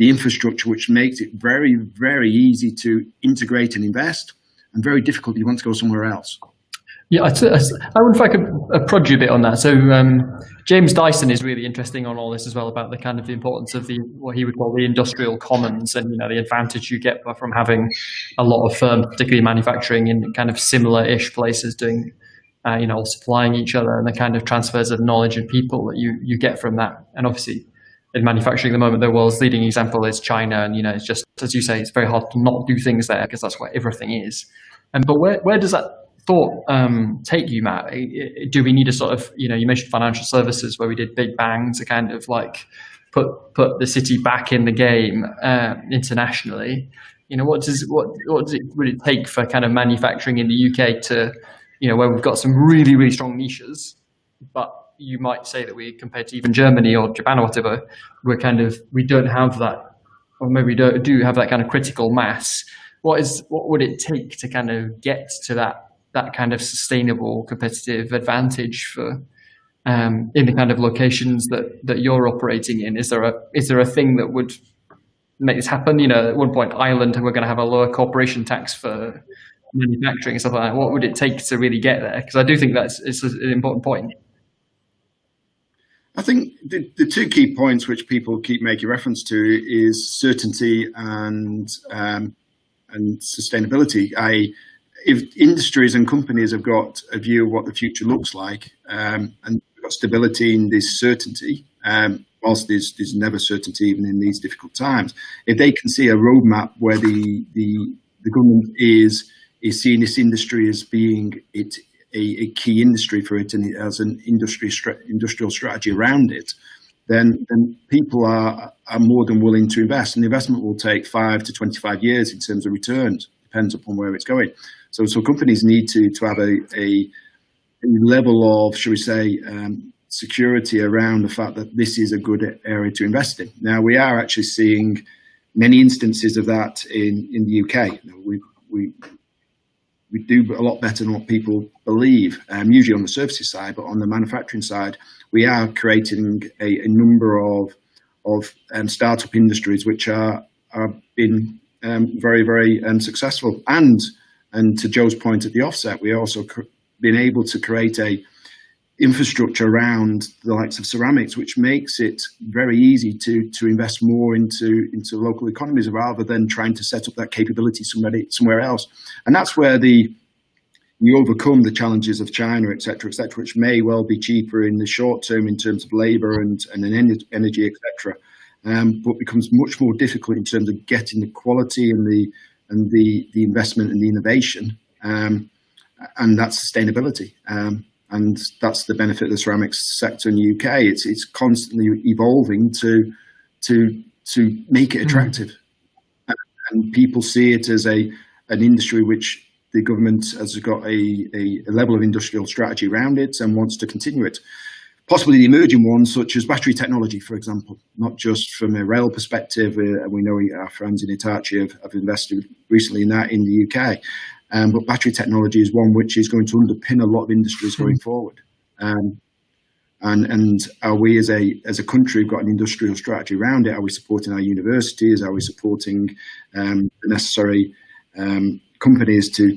infrastructure which makes it very, very easy to integrate and invest, and very difficult if you want to go somewhere else. Yeah, I wonder if I could prod you a bit on that. So James Dyson is really interesting on all this as well, about the kind of the importance of what he would call the industrial commons, and the advantage you get from having a lot of firms, particularly manufacturing, in kind of similar-ish places doing, all supplying each other, and the kind of transfers of knowledge and people that you get from that. And obviously, in manufacturing at the moment, the world's leading example is China, and it's just, as you say, it's very hard to not do things there because that's where everything is. But where does that thought take you, Matt? Do we need a sort of, you mentioned financial services where we did big bang to kind of like put the city back in the game internationally? What would it take for kind of manufacturing in the UK to, where we've got some really, really strong niches, but you might say that we, compared to even Germany or Japan or whatever, we don't have that, or maybe we do have that kind of critical mass. What would it take to kind of get to that kind of sustainable competitive advantage for in the kind of locations that you're operating in? Is there a thing that would make this happen? At one point, Ireland, we're going to have a lower corporation tax for manufacturing and stuff like that. What would it take to really get there? Because I do think it's an important point. I think the two key points which people keep making reference to is certainty and sustainability. If industries and companies have got a view of what the future looks like, and got stability in this certainty, whilst there's never certainty even in these difficult times, if they can see a roadmap where the government is seeing this industry as being a key industry for it, and it has an industrial strategy around it, then people are more than willing to invest. And the investment will take 5 to 25 years in terms of returns, depends upon where it's going. So companies need to have a level of, shall we say, security around the fact that this is a good area to invest in. Now, we are actually seeing many instances of that in the UK. We do a lot better than what people believe, usually on the services side, but on the manufacturing side, we are creating a number of startup industries which are been very, very successful. And to Joe's point at the offset, we also been able to create a infrastructure around the likes of ceramics, which makes it very easy to invest more into local economies rather than trying to set up that capability somewhere else. And that's where you overcome the challenges of China, et cetera, which may well be cheaper in the short term in terms of labour and energy, et cetera, but becomes much more difficult in terms of getting the quality and the investment and the innovation, and that's sustainability. And that's the benefit of the ceramics sector in the UK. It's constantly evolving to make it attractive, and people see it as an industry which the government has got a level of industrial strategy around it and wants to continue it. Possibly the emerging ones, such as battery technology, for example, not just from a rail perspective. We know our friends in Hitachi have invested recently in that in the UK. But battery technology is one which is going to underpin a lot of industries going forward. And are we as a country got an industrial strategy around it? Are we supporting our universities? Are we supporting the necessary companies to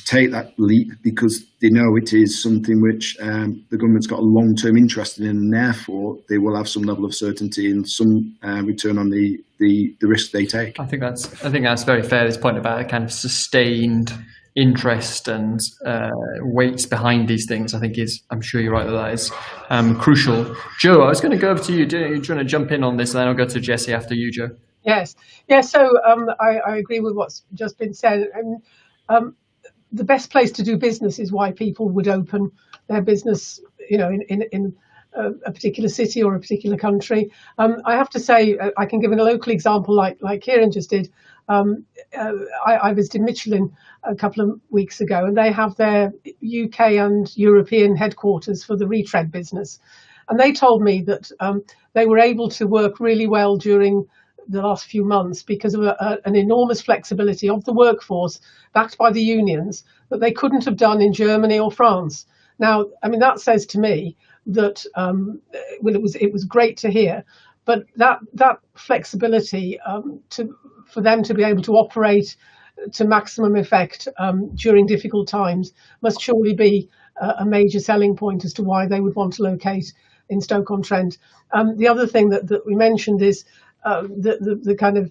take that leap, because they know it is something which the government's got a long-term interest in, and therefore they will have some level of certainty and some return on the risk they take. I think that's very fair. This point about a kind of sustained interest and weights behind these things, I think I'm sure you're right that is crucial. Joe, I was going to go over to you. Do you want to jump in on this, and then I'll go to Jesse after you, Joe? Yes. So I agree with what's just been said. And the best place to do business is why people would open their business, in a particular city or a particular country. I have to say, I can give a local example like Kieran just did. I visited Michelin a couple of weeks ago, and they have their UK and European headquarters for the retread business. And they told me that they were able to work really well during the last few months because of an enormous flexibility of the workforce backed by the unions that they couldn't have done in Germany or France. Now, that says to me that it was great to hear, but that flexibility for them to be able to operate to maximum effect during difficult times must surely be a major selling point as to why they would want to locate in Stoke-on-Trent. The other thing that we mentioned is the kind of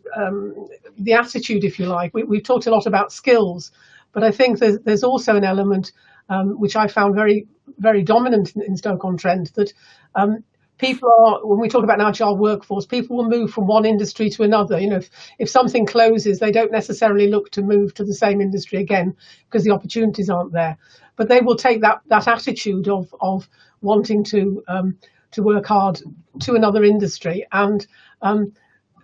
the attitude, if you like. We've talked a lot about skills, but I think there's also an element which I found very, very dominant in Stoke-on-Trent, that people are, when we talk about an agile workforce, people will move from one industry to another. If something closes, they don't necessarily look to move to the same industry again because the opportunities aren't there. But they will take that attitude of wanting to work hard to another industry, and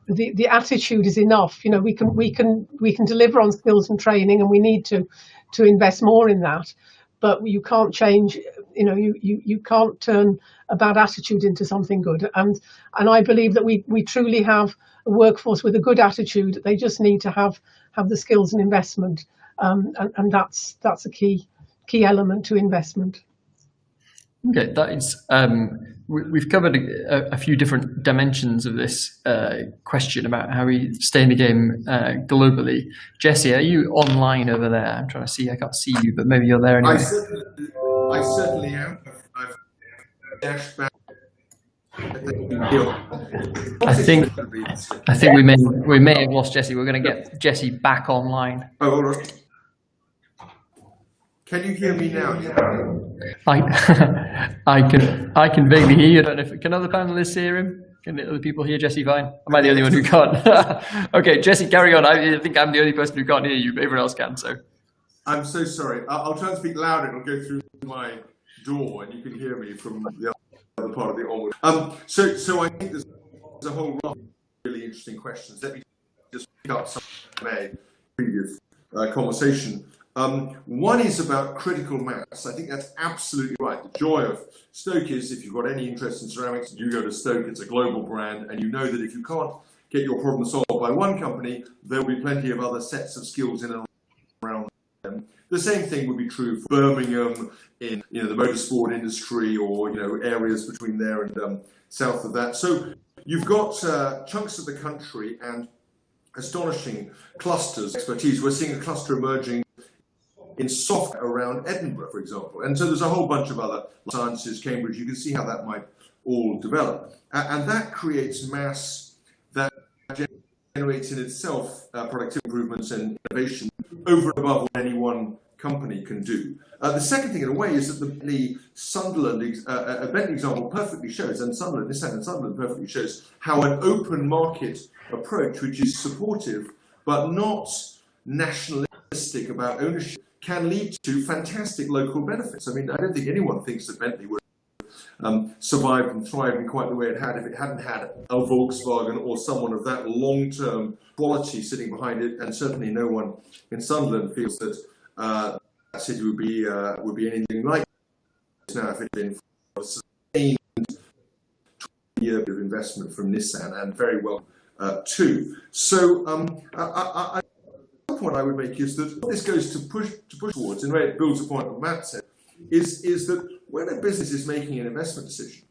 the attitude is enough. We can deliver on skills and training, and we need to invest more in that. But you can't change. You can't turn a bad attitude into something good. And I believe that we truly have a workforce with a good attitude. They just need to have the skills and investment, and that's a key element to investment. Okay, that is. We've covered a few different dimensions of this question about how we stay in the game globally. Jesse, are you online over there? I'm trying to see. I can't see you, but maybe you're there anyway. I certainly am. I've dashed back I think we may have lost Jesse. We're going to get Jesse back online. Oh, all right. Can you hear me now? I can vaguely hear you. I don't know if can other panelists hear him. Can the other people hear Jesse fine? Am I the only one who can't? Okay, Jesse, carry on. I think I'm the only person who can't hear you. Everyone else can. So I'm so sorry. I'll try and speak louder. It'll go through my door, and you can hear me from the other part of the Onward. So I think there's a whole lot of really interesting questions. Let me just pick up some from a previous conversation. One is about critical mass. I think that's absolutely right. The joy of Stoke is, if you've got any interest in ceramics, you go to Stoke. It's a global brand, and you know that if you can't get your problem solved by one company, there will be plenty of other sets of skills in and around them. The same thing would be true for Birmingham in the motorsport industry, or areas between there and south of that. So you've got chunks of the country and astonishing clusters of expertise. We're seeing a cluster emerging in software around Edinburgh, for example. And so there's a whole bunch of other sciences, Cambridge. You can see how that might all develop. And that creates mass that generates in itself productivity improvements and innovation over and above what any one company can do. The second thing, in a way, is that the Bentley example perfectly shows, and Nissan and Sunderland perfectly shows how an open market approach, which is supportive but not nationalistic about ownership, can lead to fantastic local benefits. I mean, I don't think anyone thinks that Bentley would survived and thrived in quite the way it had if it hadn't had a Volkswagen or someone of that long-term quality sitting behind it, and certainly no one in Sunderland feels that that city would be anything like this now if it had been for a sustained 20-year of investment from Nissan, and very well too. So point I would make is that what this goes to push towards, in a way it builds a point what Matt said, is that when a business is making an investment decision,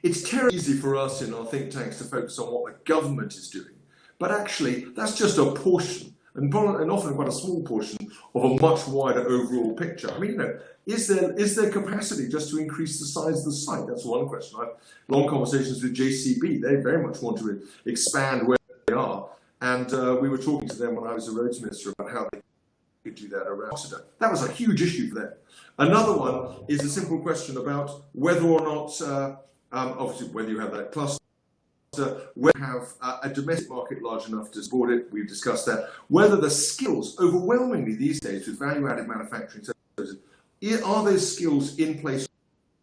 it's terribly easy for us in our think tanks to focus on what the government is doing, but actually that's just a portion, and often quite a small portion of a much wider overall picture. I mean, is there capacity just to increase the size of the site? That's one question. I've long conversations with JCB. They very much want to expand where they are. And we were talking to them when I was the roads minister about how they could do that around Rotterdam. That was a huge issue for them. Another one is a simple question about whether or not, obviously, whether you have that cluster, whether you have a domestic market large enough to support it. We've discussed that. Whether the skills, overwhelmingly these days with value-added manufacturing services, are those skills in place,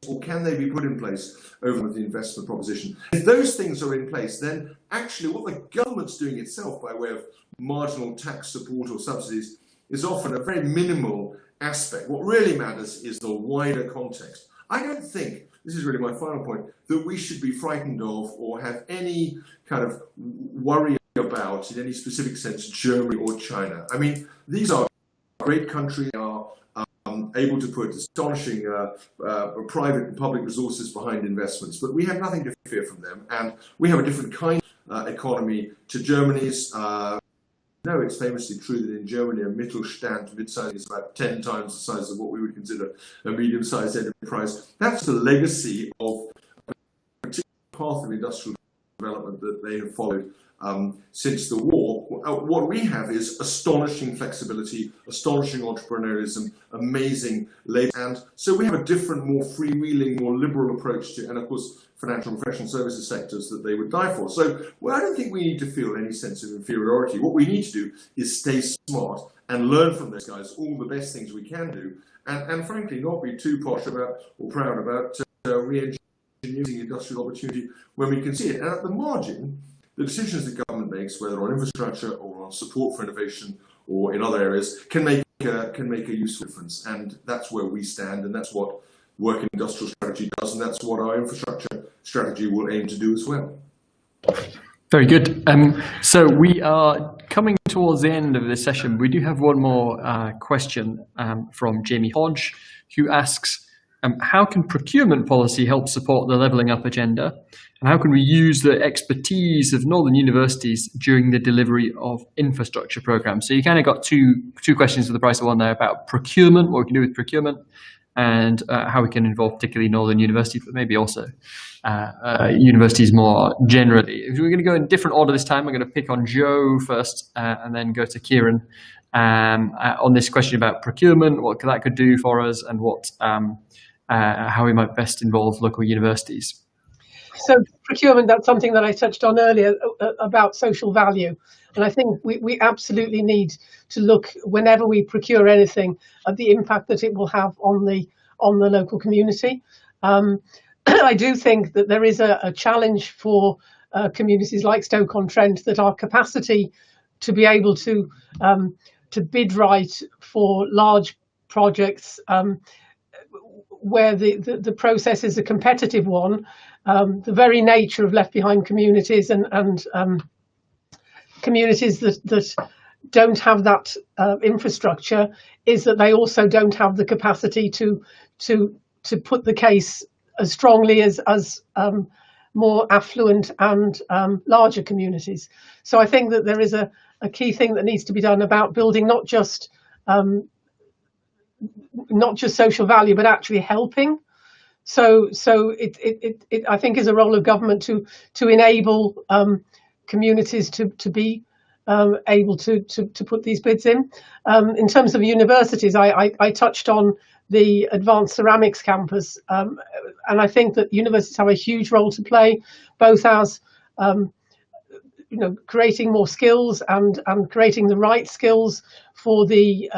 or can they be put in place over the investment proposition? If those things are in place, then actually what the government's doing itself by way of marginal tax support or subsidies is often a very minimal aspect. What really matters is the wider context. I don't think, this is really my final point, that we should be frightened of or have any kind of worry about, in any specific sense, Germany or China. I mean, these are great countries, they are able to put astonishing private and public resources behind investments, but we have nothing to fear from them, and we have a different kind of economy to Germany's. No, it's famously true that in Germany a Mittelstand, mid-size, is about 10 times the size of what we would consider a medium-sized enterprise. That's the legacy of a particular path of industrial development that they have followed since the war. What we have is astonishing flexibility, astonishing entrepreneurialism, amazing labour, and so we have a different, more freewheeling, more liberal approach to, and of course, financial and professional services sectors that they would die for. So, I don't think we need to feel any sense of inferiority. What we need to do is stay smart and learn from those guys all the best things we can do, and frankly, not be too posh about or proud about re-engineering industrial opportunity when we can see it. And at the margin, the decisions the government makes, whether on infrastructure or on support for innovation or in other areas, can make a useful difference. And that's where we stand, and that's what work industrial strategy does, and that's what our infrastructure strategy will aim to do as well. Very good. So we are coming towards the end of this session. We do have one more question from Jamie Hodge, who asks, how can procurement policy help support the levelling up agenda? And how can we use the expertise of northern universities during the delivery of infrastructure programs? So you kind of got two questions for the price of one there about procurement, what we can do with procurement, and how we can involve particularly Northern universities, but maybe also universities more generally. If we're going to go in different order this time, I'm going to pick on Joe first and then go to Kieran on this question about procurement, what that could do for us, and how we might best involve local universities. So procurement, that's something that I touched on earlier about social value. And I think we absolutely need to look, whenever we procure anything, at the impact that it will have on the local community. I do think that there is a challenge for communities like Stoke-on-Trent, that our capacity to be able to bid right for large projects where the process is a competitive one, the very nature of left behind communities and communities that don't have that infrastructure, is that they also don't have the capacity to put the case as strongly as more affluent and larger communities. So I think that there is a key thing that needs to be done about building not just social value, but actually helping. So it I think is a role of government to enable communities to be able to put these bids in. In terms of universities, I touched on the Advanced Ceramics campus, and I think that universities have a huge role to play, both as creating more skills and creating the right skills for the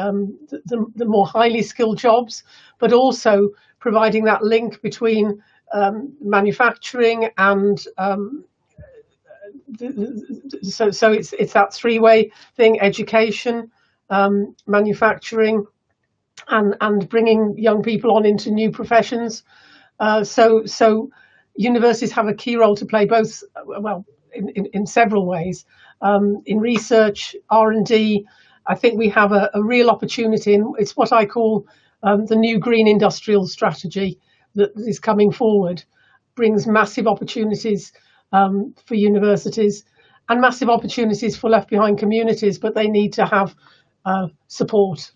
more highly skilled jobs, but also providing that link between manufacturing and so it's that three-way thing: education, manufacturing, and bringing young people on into new professions. So universities have a key role to play, both in several ways. In research, R&D, I think we have a real opportunity, and it's what I call the new green industrial strategy that is coming forward. Brings massive opportunities for universities and massive opportunities for left behind communities, but they need to have support.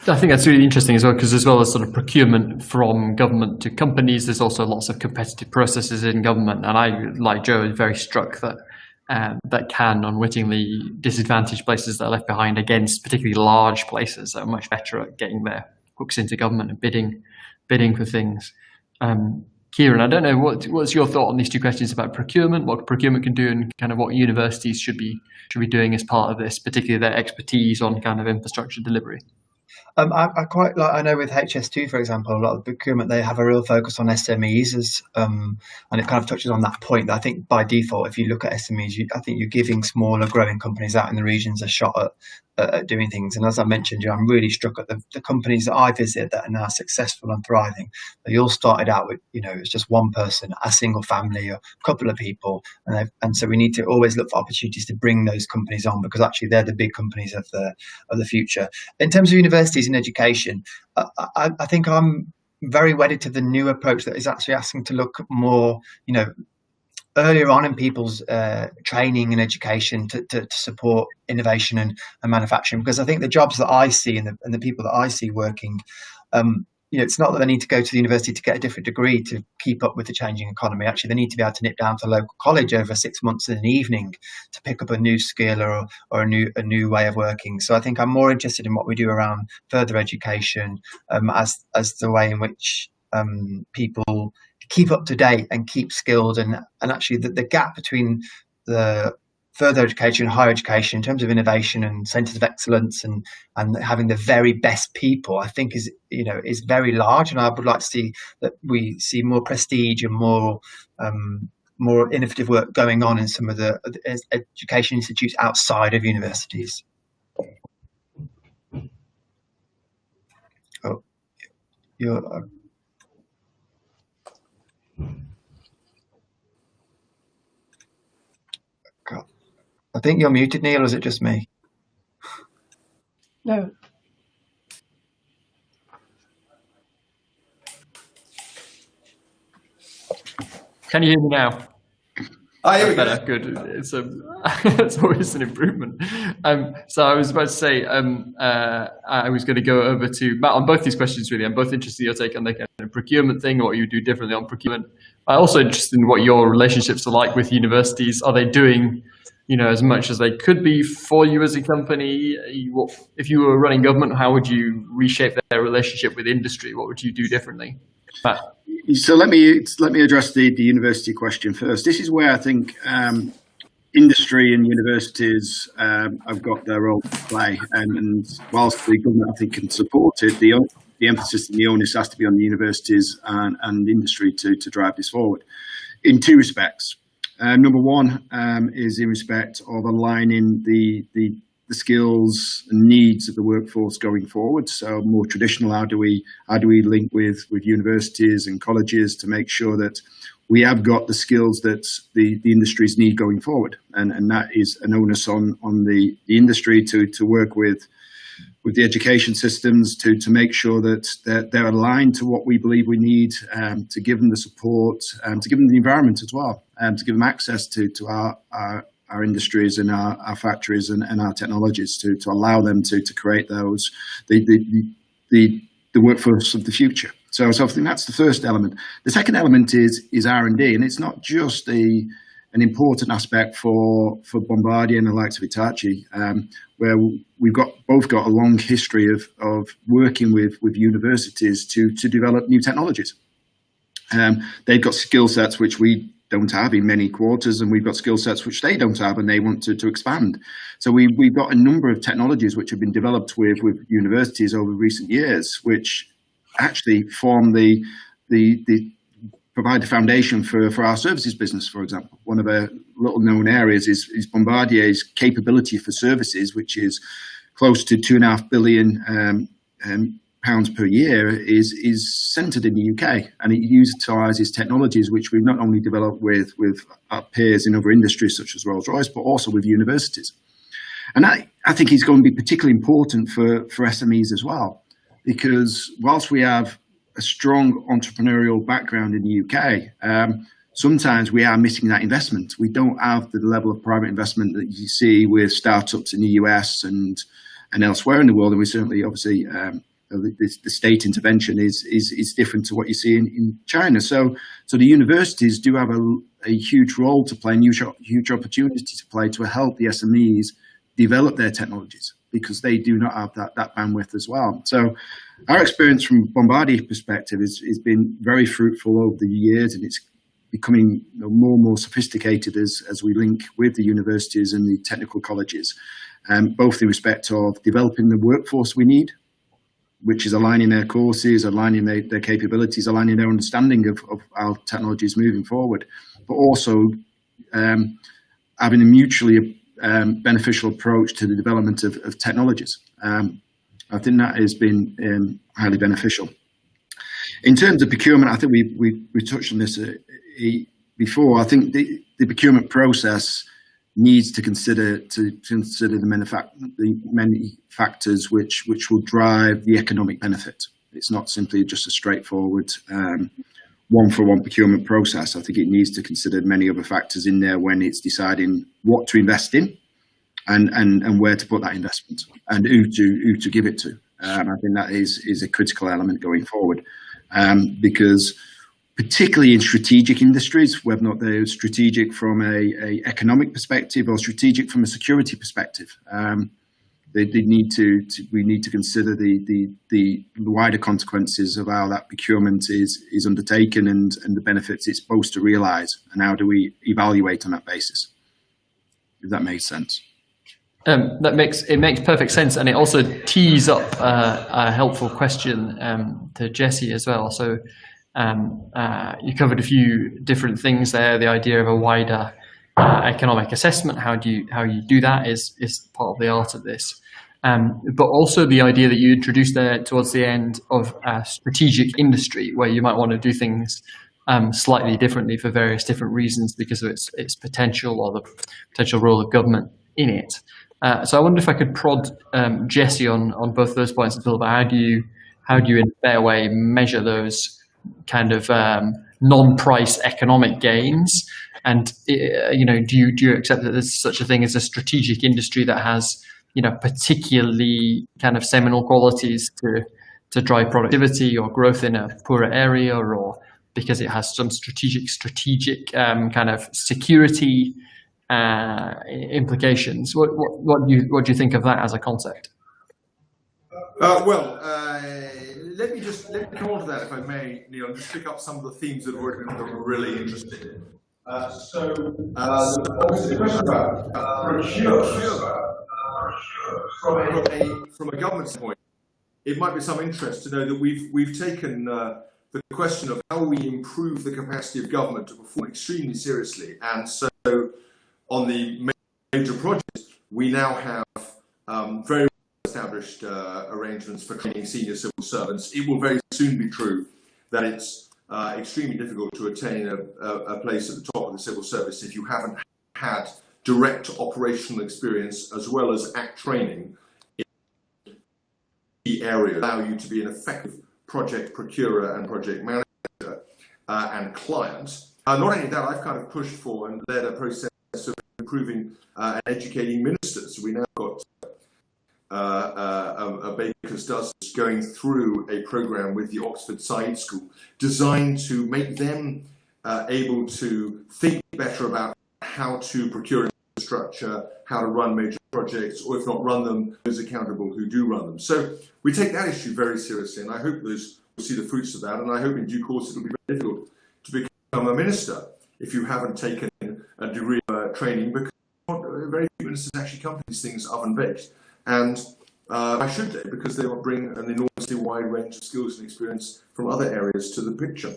I think that's really interesting as well, because as well as sort of procurement from government to companies, there's also lots of competitive processes in government. And I, like Joe, is very struck that that can unwittingly disadvantage places that are left behind against particularly large places that are much better at getting their hooks into government and bidding for things. Kieran, I don't know, what's your thought on these two questions about procurement, what procurement can do, and kind of what universities should be doing as part of this, particularly their expertise on kind of infrastructure delivery? I quite like. I know with HS2, for example, a lot of procurement, they have a real focus on SMEs, and it kind of touches on that point. That I think by default, if you look at SMEs, I think you're giving smaller, growing companies out in the regions a shot at doing things. And as I mentioned, I'm really struck at the companies that I visit that are now successful and thriving. They all started out with, it's just one person, a single family, a couple of people, and so we need to always look for opportunities to bring those companies on, because actually they're the big companies of the future. In terms of universities and education, I think I'm very wedded to the new approach that is actually asking to look more, earlier on in people's training and education to support innovation and manufacturing, because I think the jobs that I see and the people that I see working, it's not that they need to go to the university to get a different degree to keep up with the changing economy. Actually, they need to be able to nip down to a local college over 6 months in an evening to pick up a new skill or a new way of working. So I think I'm more interested in what we do around further education as the way in which people keep up to date and keep skilled, and actually the gap between the further education and higher education in terms of innovation and centres of excellence and having the very best people, I think is very large. And I would like to see that we see more prestige and more innovative work going on in some of the education institutes outside of universities. Oh, you're. God. I think you're muted, Neil, or is it just me? No. Can you hear me now? Here we go. Better, good. It's it's always an improvement. So I was about to say, I was going to go over to Matt on both these questions. Really, I'm both interested in your take on the kind of procurement thing, what you do differently on procurement. I'm also interested in what your relationships are like with universities. Are they doing, as much as they could be for you as a company? If you were running government, how would you reshape their relationship with industry? What would you do differently? Matt? So let me address the university question first. This is where I think industry and universities have got their role to play, and whilst the government I think can support it, the emphasis and the onus has to be on the universities and industry to drive this forward in two respects. Number one is in respect of aligning the skills and needs of the workforce going forward. So more traditional, how do we link with universities and colleges to make sure that we have got the skills that the industries need going forward, and that is an onus on the industry to work with the education systems to make sure that they're aligned to what we believe we need, to give them the support, to give them the environment as well, and to give them access to our industries and our factories and our technologies to allow them to create those the workforce of the future. So I think that's the first element. The second element is R&D, and it's not just an important aspect for Bombardier and the likes of Hitachi, where we've both got a long history of working with universities to develop new technologies. They've got skill sets which we don't have in many quarters, and we've got skill sets which they don't have, and they want to expand. So we've got a number of technologies which have been developed with universities over recent years, which actually form provide the foundation for our services business. For example, one of our little known areas is Bombardier's capability for services, which is close to £2.5 billion pounds per year, is centered in the UK, and it utilizes technologies which we've not only developed with our peers in other industries such as Rolls-Royce, but also with universities. And I think is going to be particularly important for SMEs as well, because whilst we have a strong entrepreneurial background in the UK, sometimes we are missing that investment. We don't have the level of private investment that you see with startups in the US and elsewhere in the world, and we certainly, obviously, the state intervention is different to what you see in China. So the universities do have a huge role to play, and huge opportunity to play to help the SMEs develop their technologies, because they do not have that bandwidth as well. So our experience from Bombardier perspective has been very fruitful over the years, and it's becoming more and more sophisticated as we link with the universities and the technical colleges, both in respect of developing the workforce we need, which is aligning their courses, aligning their capabilities, aligning their understanding of our technologies moving forward, but also having a mutually beneficial approach to the development of technologies. I think that has been highly beneficial. In terms of procurement, I think we touched on this before. I think the procurement process needs to consider the many factors which will drive the economic benefit. It's not simply just a straightforward one-for-one procurement process. I think it needs to consider many other factors in there when it's deciding what to invest in and where to put that investment and who to give it to. I think that is a critical element going forward, because particularly in strategic industries, whether or not they're strategic from a economic perspective or strategic from a security perspective, we need to consider the wider consequences of how that procurement is undertaken and the benefits it's supposed to realise, and how do we evaluate on that basis, if that makes sense. It makes perfect sense, and it also tees up a helpful question to Jesse as well. So you covered a few different things there. The idea of a wider economic assessment, how you do that is part of the art of this. But also the idea that you introduced there towards the end of strategic industry, where you might want to do things slightly differently for various different reasons because of its potential or the potential role of government in it. So I wonder if I could prod Jesse on both those points a little bit. How do you in a fair way measure those kind of non-price economic gains And do you accept that there's such a thing as a strategic industry that has particularly kind of seminal qualities to drive productivity or growth in a poorer area, or because it has some strategic kind of security implications? What do you think of that as a concept? Let me come on to that, if I may, Neil, and just pick up some of the themes that were really interesting. Obviously, the question about from a government standpoint, it might be some interest to know that we've taken the question of how we improve the capacity of government to perform extremely seriously, and so on the major projects, we now have very established arrangements for training senior civil servants. It will very soon be true that it's extremely difficult to attain a place at the top of the civil service if you haven't had direct operational experience as well as training in the area allow you to be an effective project procurer and project manager and client. Not only that, I've kind of pushed for and led a process of improving and educating ministers. We now got a baker's dozen going through a program with the Oxford Side School designed to make them able to think better about how to procure infrastructure, how to run major projects, or if not run them, those accountable who do run them. So we take that issue very seriously, and I hope we'll see the fruits of that, and I hope in due course it'll be very difficult to become a minister if you haven't taken a degree of training, because very few ministers actually come to these things oven-baked. And I should do, because they will bring an enormously wide range of skills and experience from other areas to the picture.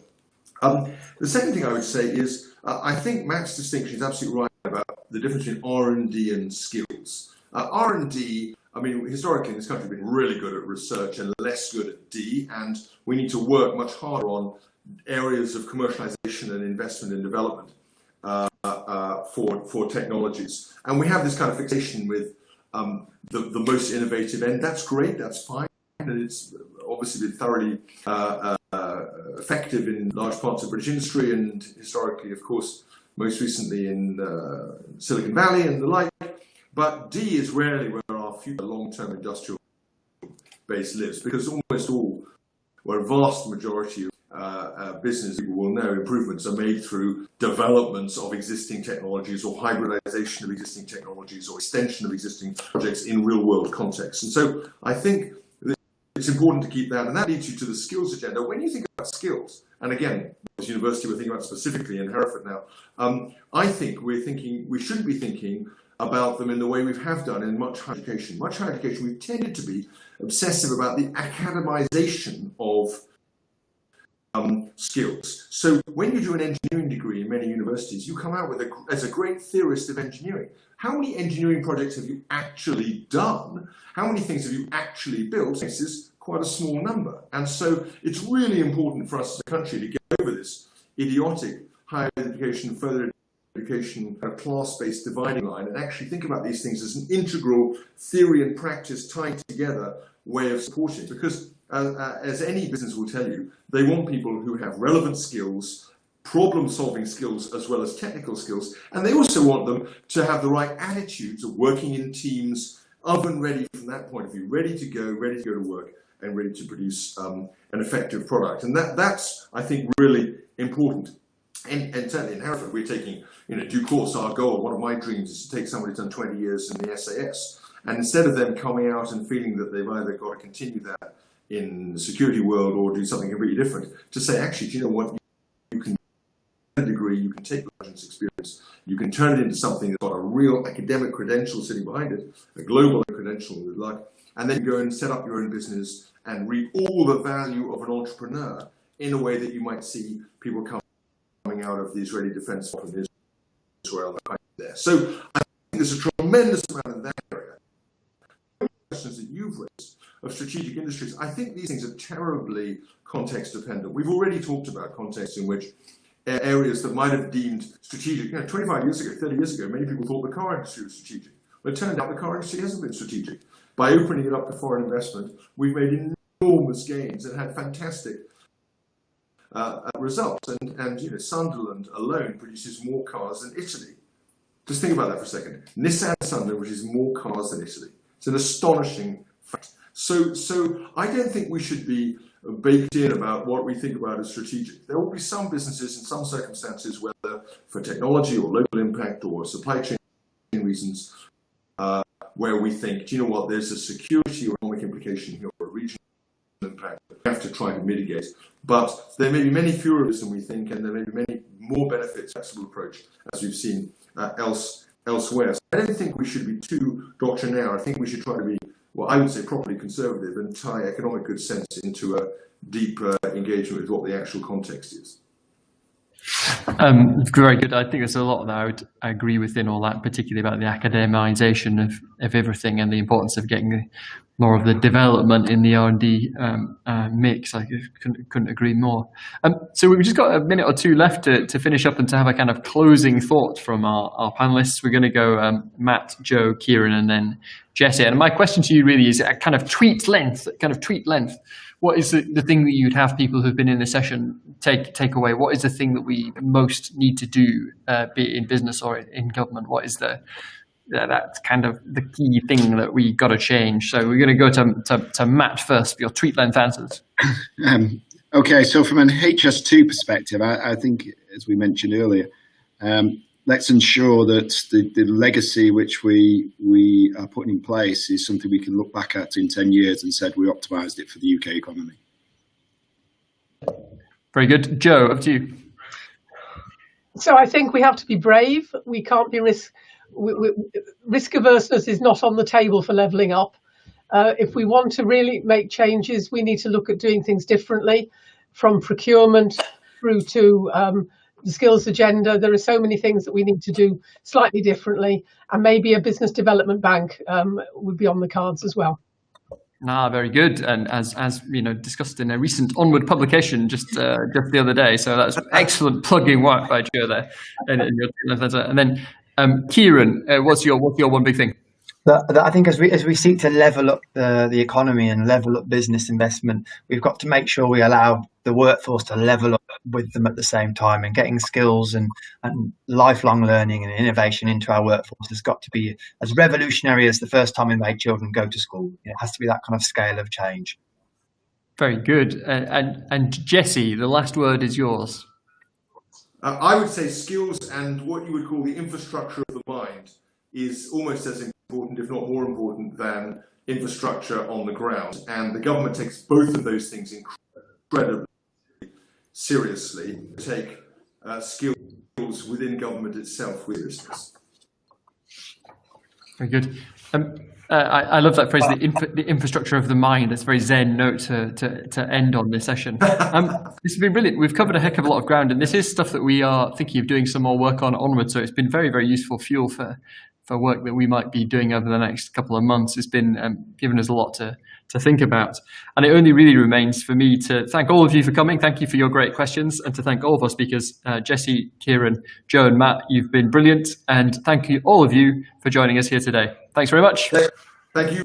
The second thing I would say is, I think Matt's distinction is absolutely right about the difference between R&D and skills. R&D, I mean, historically in this country, we've been really good at research and less good at D, and we need to work much harder on areas of commercialization and investment and development for technologies. And we have this kind of fixation with the most innovative end. That's great, that's fine, and it's obviously been thoroughly effective in large parts of British industry, and historically, of course, most recently in Silicon Valley and the like. But D is rarely where our future long-term industrial base lives, because almost all, or a vast majority of business people will know, improvements are made through developments of existing technologies or hybridization of existing technologies or extension of existing projects in real-world contexts. And so I think it's important to keep that, and that leads you to the skills agenda. When you think about skills, and again, as university we're thinking about specifically in Hereford now, I think we should be thinking about them in the way we have done in much higher education. Much higher education, we've tended to be obsessive about the academization of skills. So when you do an engineering degree in many universities, you come out with as a great theorist of engineering. How many engineering projects have you actually done? How many things have you actually built? This is quite a small number. And so it's really important for us as a country to get over this idiotic higher education, further education, class-based dividing line, and actually think about these things as an integral theory and practice tied together way of supporting. Because as any business will tell you, they want people who have relevant skills, problem-solving skills, as well as technical skills, and they also want them to have the right attitudes of working in teams, oven ready from that point of view, ready to go to work, and ready to produce an effective product. And that's, I think, really important. And certainly in Hereford, we're taking, due course, our goal. One of my dreams is to take somebody who's done 20 years in the SAS, and instead of them coming out and feeling that they've either got to continue that in the security world or do something completely different, to say, actually, do you know what? You can get a degree, you can take graduate experience, you can turn it into something that's got a real academic credential sitting behind it, a global credential, if you like, and then go and set up your own business and reap all the value of an entrepreneur in a way that you might see people coming out of the Israeli Defense Force in Israel there. So I think there's a tremendous amount in that area. Questions that you've raised of strategic industries, I think these things are terribly context dependent. We've already talked about contexts in which areas that might have deemed strategic, 25 years ago, 30 years ago, many people thought the car industry was strategic. But it turned out the car industry hasn't been strategic. By opening it up to foreign investment, we've made enormous gains and had fantastic results. And you know, Sunderland alone produces more cars than Italy. Just think about that for a second. Nissan Sunderland produces more cars than Italy. It's an astonishing fact. So I don't think we should be baked in about what we think about as strategic. There will be some businesses in some circumstances, whether for technology or local impact or supply chain reasons, where we think, do you know what, there's a security or economic implication here or a regional impact that we have to try to mitigate. But there may be many fewer of us than we think, and there may be many more benefits, flexible approach, as we've seen elsewhere. So I don't think we should be too doctrinaire. I think we should try to be, well, I would say properly conservative and tie economic good sense into a deep engagement with what the actual context is. Very good. I think there's a lot that I would agree with in all that, particularly about the academization of everything and the importance of getting more of the development in the R&D mix. I couldn't agree more. So we've just got a minute or two left to finish up and to have a kind of closing thought from our panelists. We're going to go Matt, Joe, Kieran, and then Jesse. And my question to you really is a kind of tweet length. What is the thing that you'd have people who've been in the session take away? What is the thing that we most need to do, be it in business or in government? What is that's kind of the key thing that we got to change? So we're going to go to Matt first for your tweet length answers. Okay, so from an HS2 perspective, I think, as we mentioned earlier, let's ensure that the legacy which we are putting in place is something we can look back at in 10 years and said we optimised it for the UK economy. Very good. Joe, up to you. So I think we have to be brave. We can't be risk averseness is not on the table for levelling up. If we want to really make changes, we need to look at doing things differently, from procurement through to the skills agenda. There are so many things that we need to do slightly differently, and maybe a business development bank would be on the cards as well. Very good. And as you know, discussed in a recent Onward publication just the other day. So that's excellent plugging work by Joe there. And then Kieran, what's your one big thing? I think as we seek to level up the economy and level up business investment, we've got to make sure we allow the workforce to level up with them at the same time, and getting skills and lifelong learning and innovation into our workforce has got to be as revolutionary as the first time we made children go to school. It has to be that kind of scale of change. Very good. And Jesse, the last word is yours. I would say skills and what you would call the infrastructure of the mind is almost as important, if not more important, than infrastructure on the ground. And the government takes both of those things incredibly seriously. Take skills within government itself with seriousness. Very good. I love that phrase, the infrastructure of the mind. That's a very Zen note to end on this session. This has been brilliant. We've covered a heck of a lot of ground, and this is stuff that we are thinking of doing some more work on Onward. So it's been very, very useful fuel for work that we might be doing over the next couple of months. It's been given us a lot to think about. And it only really remains for me to thank all of you for coming. Thank you for your great questions, and to thank all of our speakers, Jesse, Kieran, Joe, and Matt. You've been brilliant. And thank you, all of you, for joining us here today. Thanks very much. Thank you.